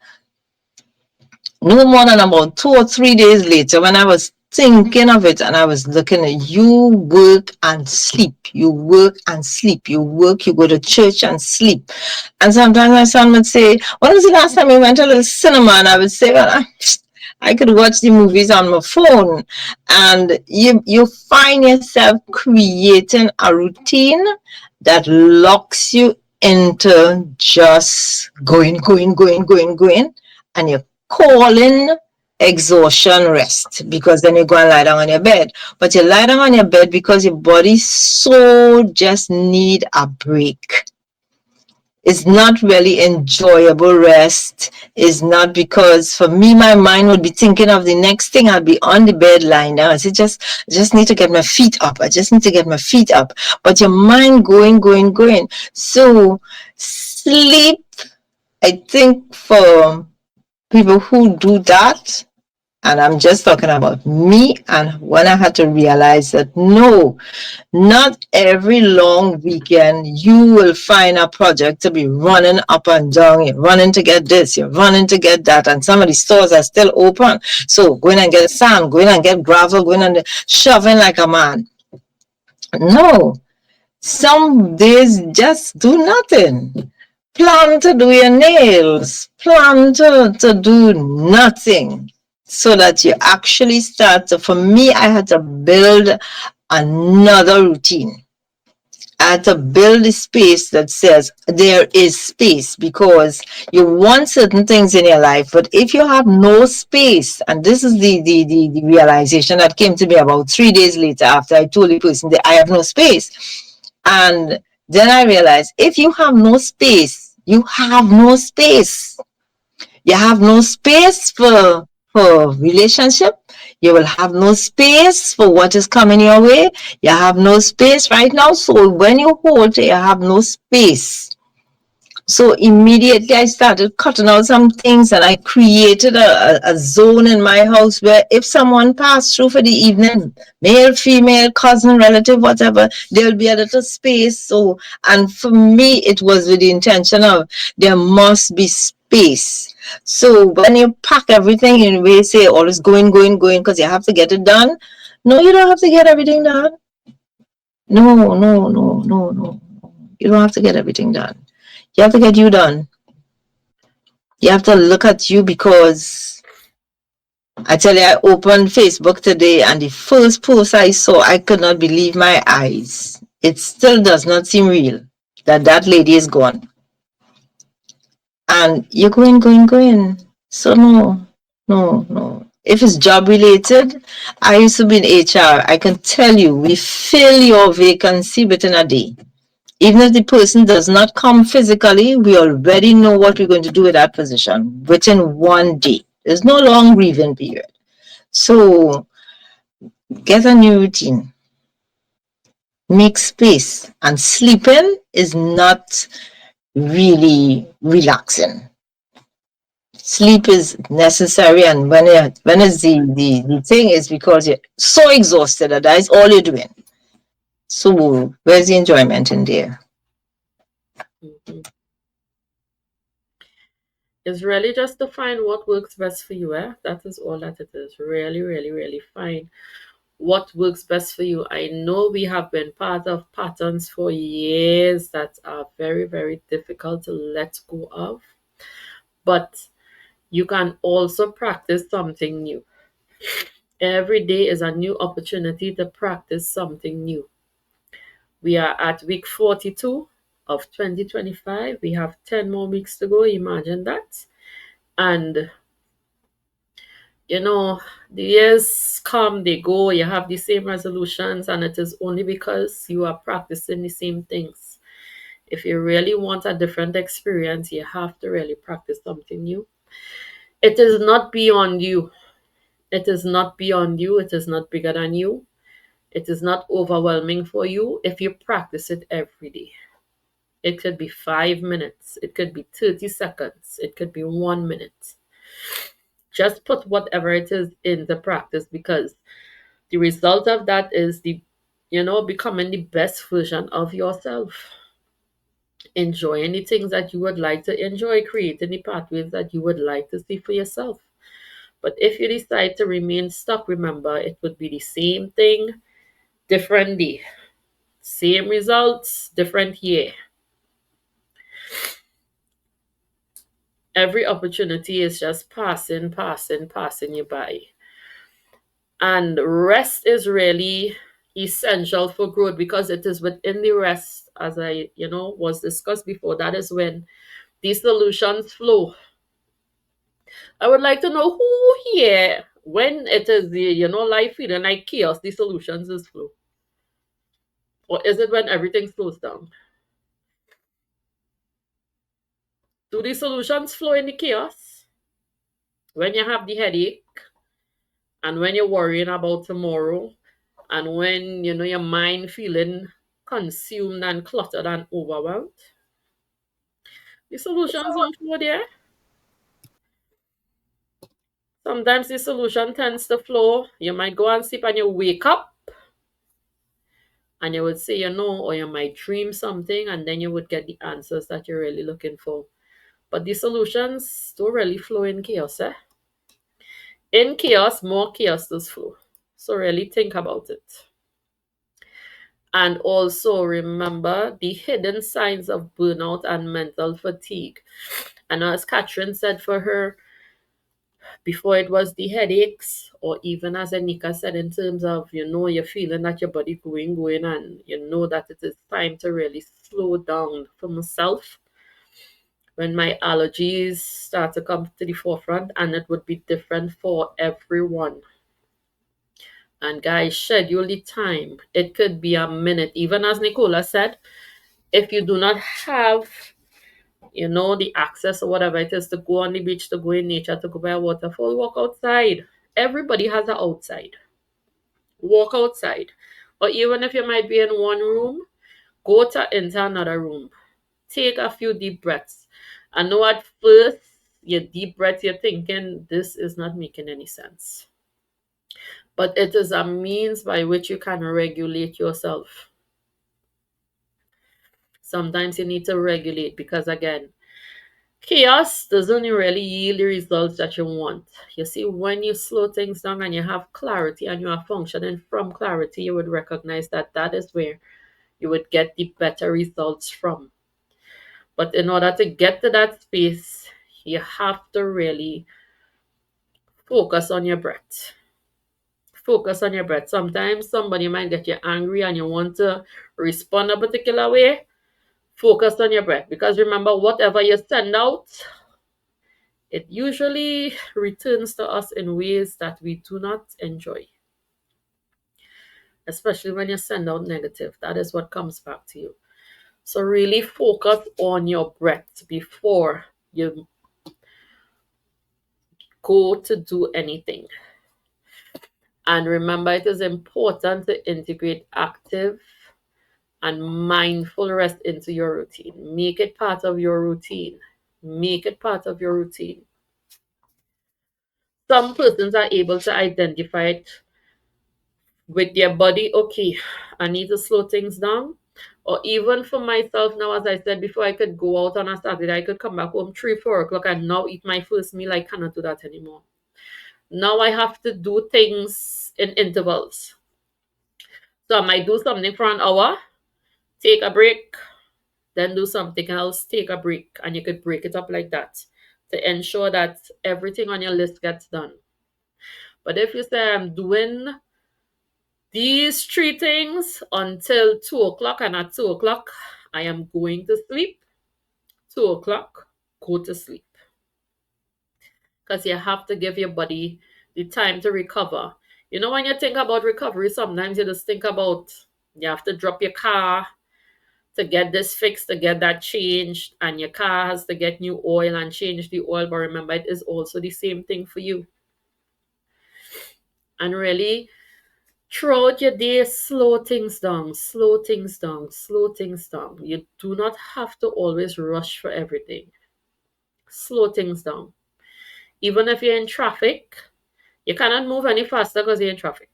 no more than about 2 or 3 days later when I was thinking of it and I was looking at you work and sleep. You work and sleep. You work, you go to church and sleep. And sometimes my son would say, when was the last time you went to a little cinema? And I would say, well, I could watch the movies on my phone. And you find yourself creating a routine that locks you into just going. And you calling exhaustion rest because then you go and lie down on your bed. But you lie down on your bed because your body so just need a break. It's not really enjoyable rest. It's not because for me my mind would be thinking of the next thing. I'll be on the bed lying down. I say just need to get my feet up. I just need to get my feet up. But your mind going. So sleep, I think for people who do that, and I'm just talking about me, and when I had to realize that no, not every long weekend you will find a project to be running up and down. You're running to get this, you're running to get that, and some of the stores are still open. So go in and get sand, go in and get gravel, go in and shoving like a man. No, some days just do nothing. Plan to do your nails, plan to do nothing so that you actually start to, for me, I had to build another routine. To build a space that says there is space, because you want certain things in your life, but if you have no space, and this is the realization that came to me about 3 days later after I told the person that I have no space. And then I realized, if you have no space, you have no space. You have no space for relationship. You will have no space for what is coming your way. You have no space right now. So when you hold, you have no space. So immediately I started cutting out some things, and I created a zone in my house where if someone passed through for the evening, male, female, cousin, relative, whatever, there'll be a little space. So, and for me, it was with the intention of there must be space. So when you pack everything in, we say always going, going, going, because you have to get it done. No, you don't have to get everything done. No, no, no, no, no. You don't have to get everything done. You have to get you done. You have to look at you, because I tell you, I opened Facebook today and the first post I saw, I could not believe my eyes. It still does not seem real that that lady is gone. And you're going, going, going. So no, no, no. If it's job related, I used to be in HR. I can tell you, we fill your vacancy within a day. Even if the person does not come physically, we already know what we're going to do with that position within one day. There's no long grieving period. So get a new routine, make space, and sleeping is not really relaxing. Sleep is necessary, and when it's the thing is because you're so exhausted that is all you're doing. So where's the enjoyment in there? Mhm. It's really just to find what works best for you, eh? That is all that it is. Really, really, really find what works best for you. I know we have been part of patterns for years that are very, very difficult to let go of, but you can also practice something new. Every day is a new opportunity to practice something new. We are at week 42 of 2025. We have 10 more weeks to go. Imagine that. And you know, the years come, they go, you have the same resolutions, and it is only because you are practicing the same things. If you really want a different experience, you have to really practice something new. It is not beyond you. It is not beyond you. It is not bigger than you. It is not overwhelming for you if you practice it every day. It could be 5 minutes, it could be 30 seconds, it could be 1 minute. Just put whatever it is into practice, because the result of that is becoming the best version of yourself, enjoying the things that you would like to enjoy, creating the pathways that you would like to see for yourself. But if you decide to remain stuck, remember it would be the same thing, different day, same results, different year. Every opportunity is just passing, passing, passing you by. And rest is really essential for growth, because it is within the rest, as was discussed before, that is when these solutions flow. I would like to know who here, when it is the life feeling like chaos, the solutions is flow, or is it when everything slows down? Do the solutions flow in the chaos, when you have the headache, and when you're worrying about tomorrow, and when your mind feeling consumed and cluttered and overwhelmed? The solutions won't flow there. Sometimes the solution tends to flow. You might go and sleep and you wake up and you would say or you might dream something, and then you would get the answers that you're really looking for. But the solutions don't really flow in chaos, eh? In chaos, more chaos does flow. So really think about it. And also remember the hidden signs of burnout and mental fatigue. And as Catherine said, for her, Before it was the headaches, or even as Anika said, in terms of, you're feeling that your body going, and you know that it is time to really slow down. For myself, when my allergies start to come to the forefront, and it would be different for everyone. And guys, schedule the time. It could be a minute. Even as Nicola said, if you do not have, the access or whatever it is to go on the beach, to go in nature, to go by a waterfall, walk outside. Everybody has an outside. Walk outside. Or even if you might be in one room, go into another room. Take a few deep breaths. I know at first, your deep breath, you're thinking, this is not making any sense. But it is a means by which you can regulate yourself. Sometimes you need to regulate because, again, chaos doesn't really yield the results that you want. You see, when you slow things down and you have clarity and you are functioning from clarity, you would recognize that that is where you would get the better results from. But in order to get to that space, you have to really focus on your breath. Focus on your breath. Sometimes somebody might get you angry and you want to respond a particular way. Focus on your breath, because remember, whatever you send out, it usually returns to us in ways that we do not enjoy. Especially when you send out negative, that is what comes back to you. So really focus on your breath before you go to do anything. And remember, it is important to integrate active and mindful rest into your routine. Make it part of your routine. Make it part of your routine. Some persons are able to identify it with their body. Okay, I need to slow things down. Or even for myself now, as I said before, I could go out on a Saturday, I could come back home 3, 4 o'clock and now eat my first meal. I cannot do that anymore. Now I have to do things in intervals. So I might do something for an hour, take a break, then do something else, take a break, and you could break it up like that to ensure that everything on your list gets done. But if you say, I'm doing these 3 things until 2 o'clock, and at 2 o'clock, I am going to sleep, 2 o'clock, go to sleep. Because you have to give your body the time to recover. When you think about recovery, sometimes you just think about you have to drop your car to get this fixed, to get that changed, and your car has to get new oil and change the oil. But remember, it is also the same thing for you. And really, throughout your day, slow things down, slow things down, slow things down. You do not have to always rush for everything. Slow things down. Even if you're in traffic, you cannot move any faster because you're in traffic.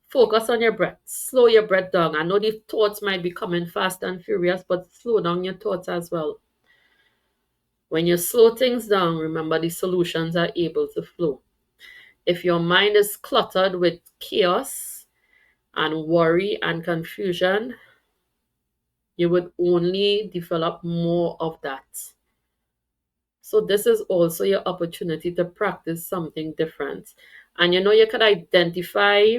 Focus on your breath. Slow your breath down. I know these thoughts might be coming fast and furious, but slow down your thoughts as well. When you slow things down, remember the solutions are able to flow. If your mind is cluttered with chaos and worry and confusion, you would only develop more of that. So this is also your opportunity to practice something different. And you could identify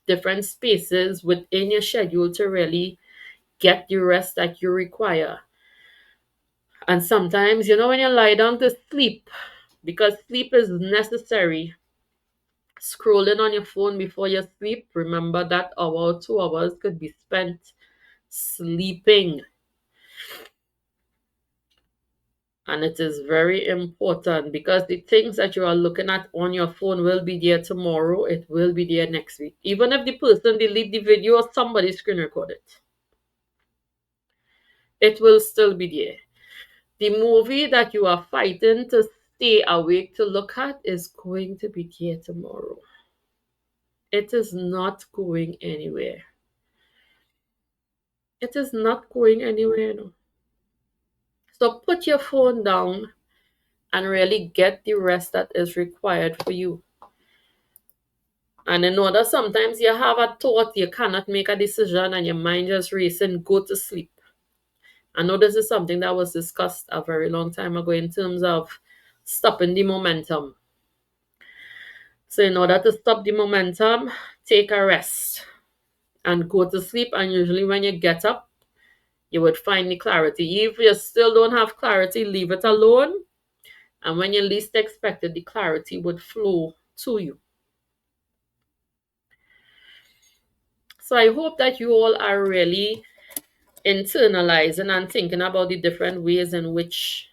different spaces within your schedule to really get the rest that you require. And sometimes, when you lie down to sleep, because sleep is necessary, scrolling on your phone before you sleep, remember that hour or 2 hours could be spent sleeping. And it is very important because the things that you are looking at on your phone will be there tomorrow. It will be there next week. Even if the person delete the video or somebody screen record it, it will still be there. The movie that you are fighting to stay awake to look at is going to be here tomorrow. It is not going anywhere. It is not going anywhere. No. So put your phone down and really get the rest that is required for you. And in order, sometimes you have a thought, you cannot make a decision, and your mind just racing, go to sleep. I know this is something that was discussed a very long time ago in terms of stopping the momentum. So, in order to stop the momentum, take a rest and go to sleep. And usually, when you get up, you would find the clarity. If you still don't have clarity, leave it alone. And when you least expect it, the clarity would flow to you. So, I hope that you all are really internalizing and thinking about the different ways in which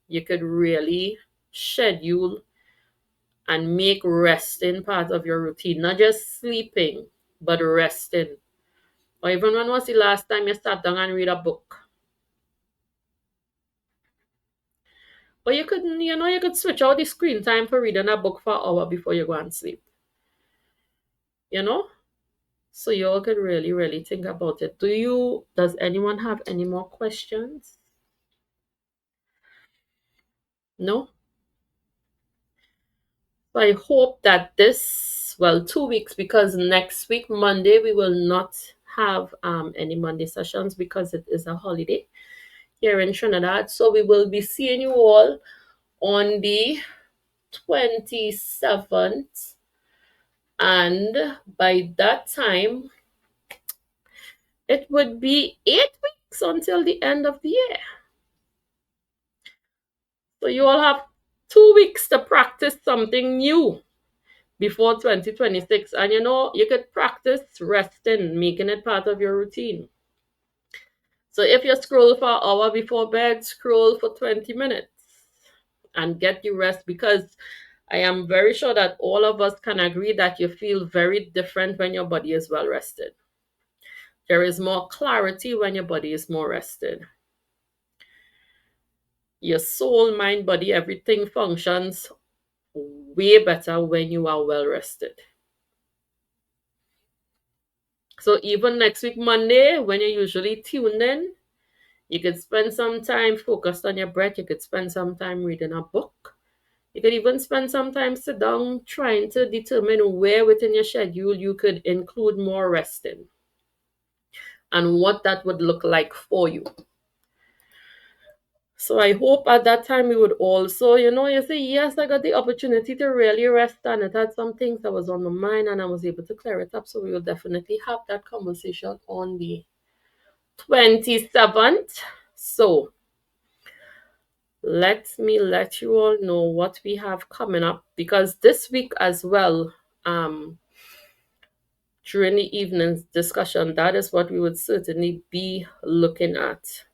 you could really schedule and make resting part of your routine, not just sleeping, but resting. Or even when was the last time you sat down and read a book? Or you could, you could switch out the screen time for reading a book for an hour before you go and sleep. You know? So you all could really, really think about it. Does anyone have any more questions? No? So I hope that 2 weeks, because next week, Monday, we will not have any Monday sessions because it is a holiday here in Trinidad. So we will be seeing you all on the 27th. And by that time, it would be 8 weeks until the end of the year. So you all have 2 weeks to practice something new before 2026. And you could practice resting, making it part of your routine. So if you scroll for an hour before bed, scroll for 20 minutes and get your rest, because I am very sure that all of us can agree that you feel very different when your body is well rested. There is more clarity when your body is more rested. Your soul, mind, body, everything functions way better when you are well rested. So even next week, Monday, when you usually tune in, you could spend some time focused on your breath. You could spend some time reading a book. You could even spend some time sit down trying to determine where within your schedule you could include more resting and what that would look like for you. So I hope at that time we would also, you say, yes, I got the opportunity to really rest, and it had some things that was on my mind and I was able to clear it up. So we will definitely have that conversation on the 27th. So let me let you all know what we have coming up, because this week as well, during the evening's discussion, that is what we would certainly be looking at,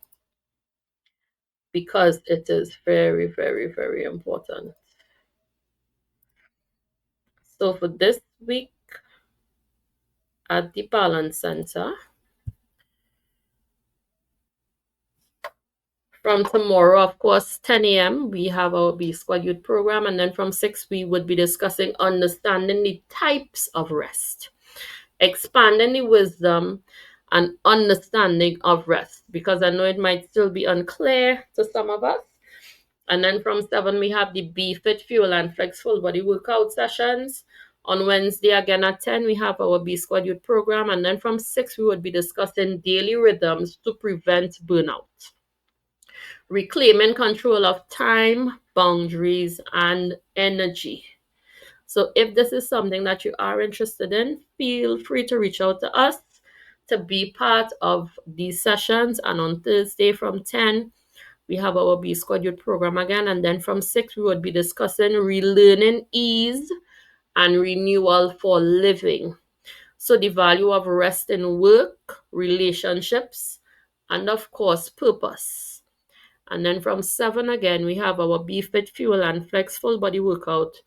because it is very, very, very important. So for this week at the Balance Center, from tomorrow, of course, 10 a.m., we have our B Squad Youth program. And then from 6, we would be discussing understanding the types of rest, expanding the wisdom and understanding of rest, because I know it might still be unclear to some of us. And then from 7, we have the Be Fit, Fuel, and Flex Full Body workout sessions. On Wednesday, again at 10, we have our B Squad Youth program. And then from 6, we would be discussing daily rhythms to prevent burnout, reclaiming control of time, boundaries, and energy. So if this is something that you are interested in, feel free to reach out to us to be part of these sessions. And on Thursday from 10, we have our B Squad Youth program again. And then from 6, we would be discussing relearning ease and renewal for living. So the value of rest in work, relationships, and of course, purpose. And then from 7 again, we have our Be Fit, Fuel, and Flex Full Body workout,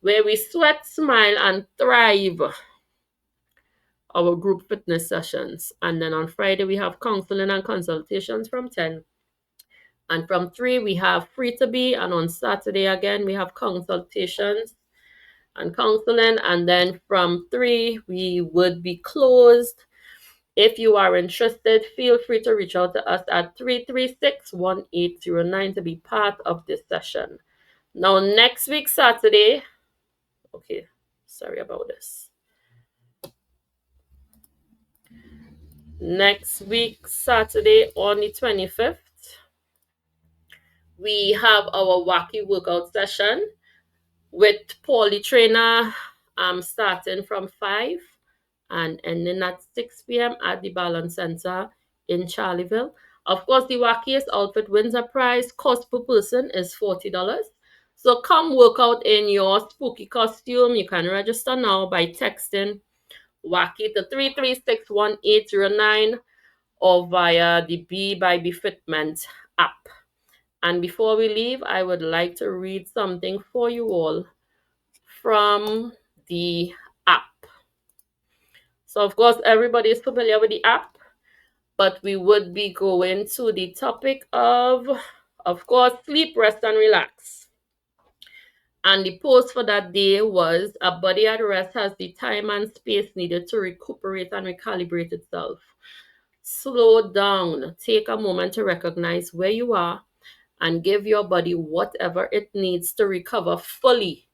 where we sweat, smile, and thrive, our group fitness sessions. And then on Friday, we have counseling and consultations from 10. And from 3, we have Free to Be. And on Saturday, again, we have consultations and counseling. And then from 3, we would be closed. If you are interested, feel free to reach out to us at 336-1809 to be part of this session. Now, next week, Saturday, okay, sorry about this. Next week, Saturday on the 25th, we have our wacky workout session with Paulie Trainer, starting from 5 and ending at 6 p.m. at the Balance Center in Charleville. Of course, the wackiest outfit wins a prize. Cost per person is $40. So come work out in your spooky costume. You can register now by texting wacky to 3361809 or via the Be by Befitment app. And before we leave, I would like to read something for you all from the app. So, of course, everybody is familiar with the app, but we would be going to the topic of course, sleep, rest, and relax. And the post for that day was a body at rest has the time and space needed to recuperate and recalibrate itself. Slow down, take a moment to recognize where you are and give your body whatever it needs to recover fully.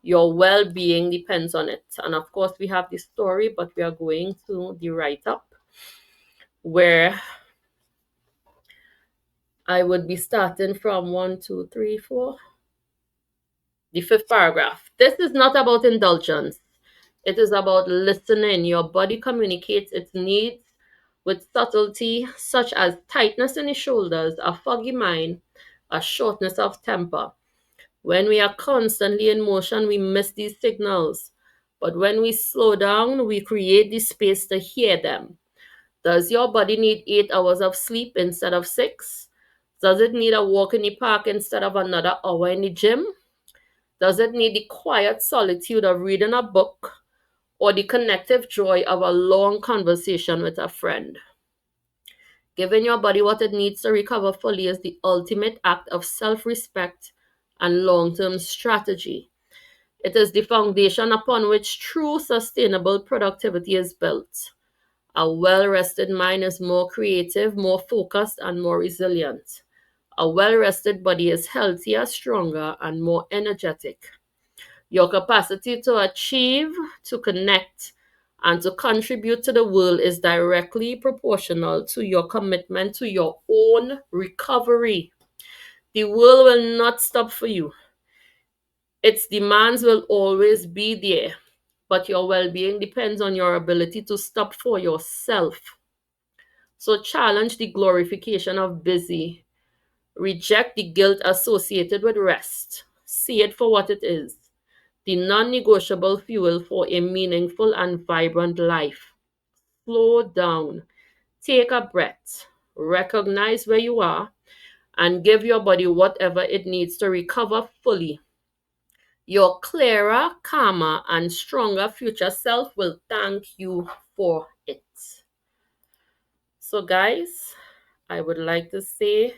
Your well being depends on it. And of course, we have the story, but we are going to the write up where I would be starting from one, two, three, four, the fifth paragraph. This is not about indulgence, it is about listening. Your body communicates its needs with subtlety, such as tightness in the shoulders, a foggy mind, a shortness of temper. When we are constantly in motion, we miss these signals. But when we slow down, we create the space to hear them. Does your body need 8 hours of sleep instead of 6? Does it need a walk in the park instead of another hour in the gym? Does it need the quiet solitude of reading a book or the connective joy of a long conversation with a friend? Giving your body what it needs to recover fully is the ultimate act of self respect and long term strategy. It is the foundation upon which true sustainable productivity is built. A well rested mind is more creative, more focused, and more resilient. A well rested body is healthier, stronger, and more energetic. Your capacity to achieve, to connect, and to contribute to the world is directly proportional to your commitment to your own recovery. The world will not stop for you. Its demands will always be there, but your well being depends on your ability to stop for yourself. So challenge the glorification of busy. Reject the guilt associated with rest. See it for what it is, the non negotiable fuel for a meaningful and vibrant life. Slow down, take a breath, recognize where you are, and give your body whatever it needs to recover fully. Your clearer, calmer, and stronger future self will thank you for it. So, guys, I would like to say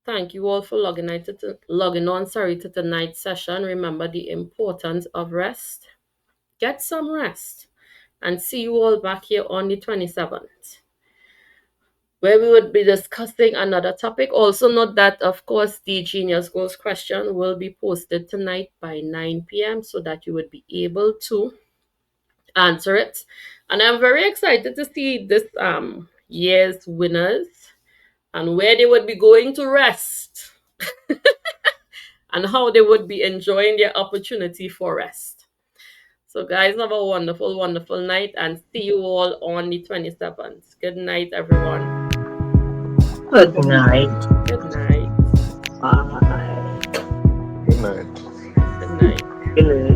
thank you all for logging on to tonight's session. Remember the importance of rest. Get some rest. And see you all back here on the 27th, where we would be discussing another topic. Also note that, of course, the Genius Goals question will be posted tonight by 9 p.m. so that you would be able to answer it. And I'm very excited to see this year's winners and where they would be going to rest and how they would be enjoying their opportunity for rest. So, guys, have a wonderful, wonderful night and see you all on the 27th. Good night, everyone. Good Good night. night. Good night. Bye. Good night. Good night. Good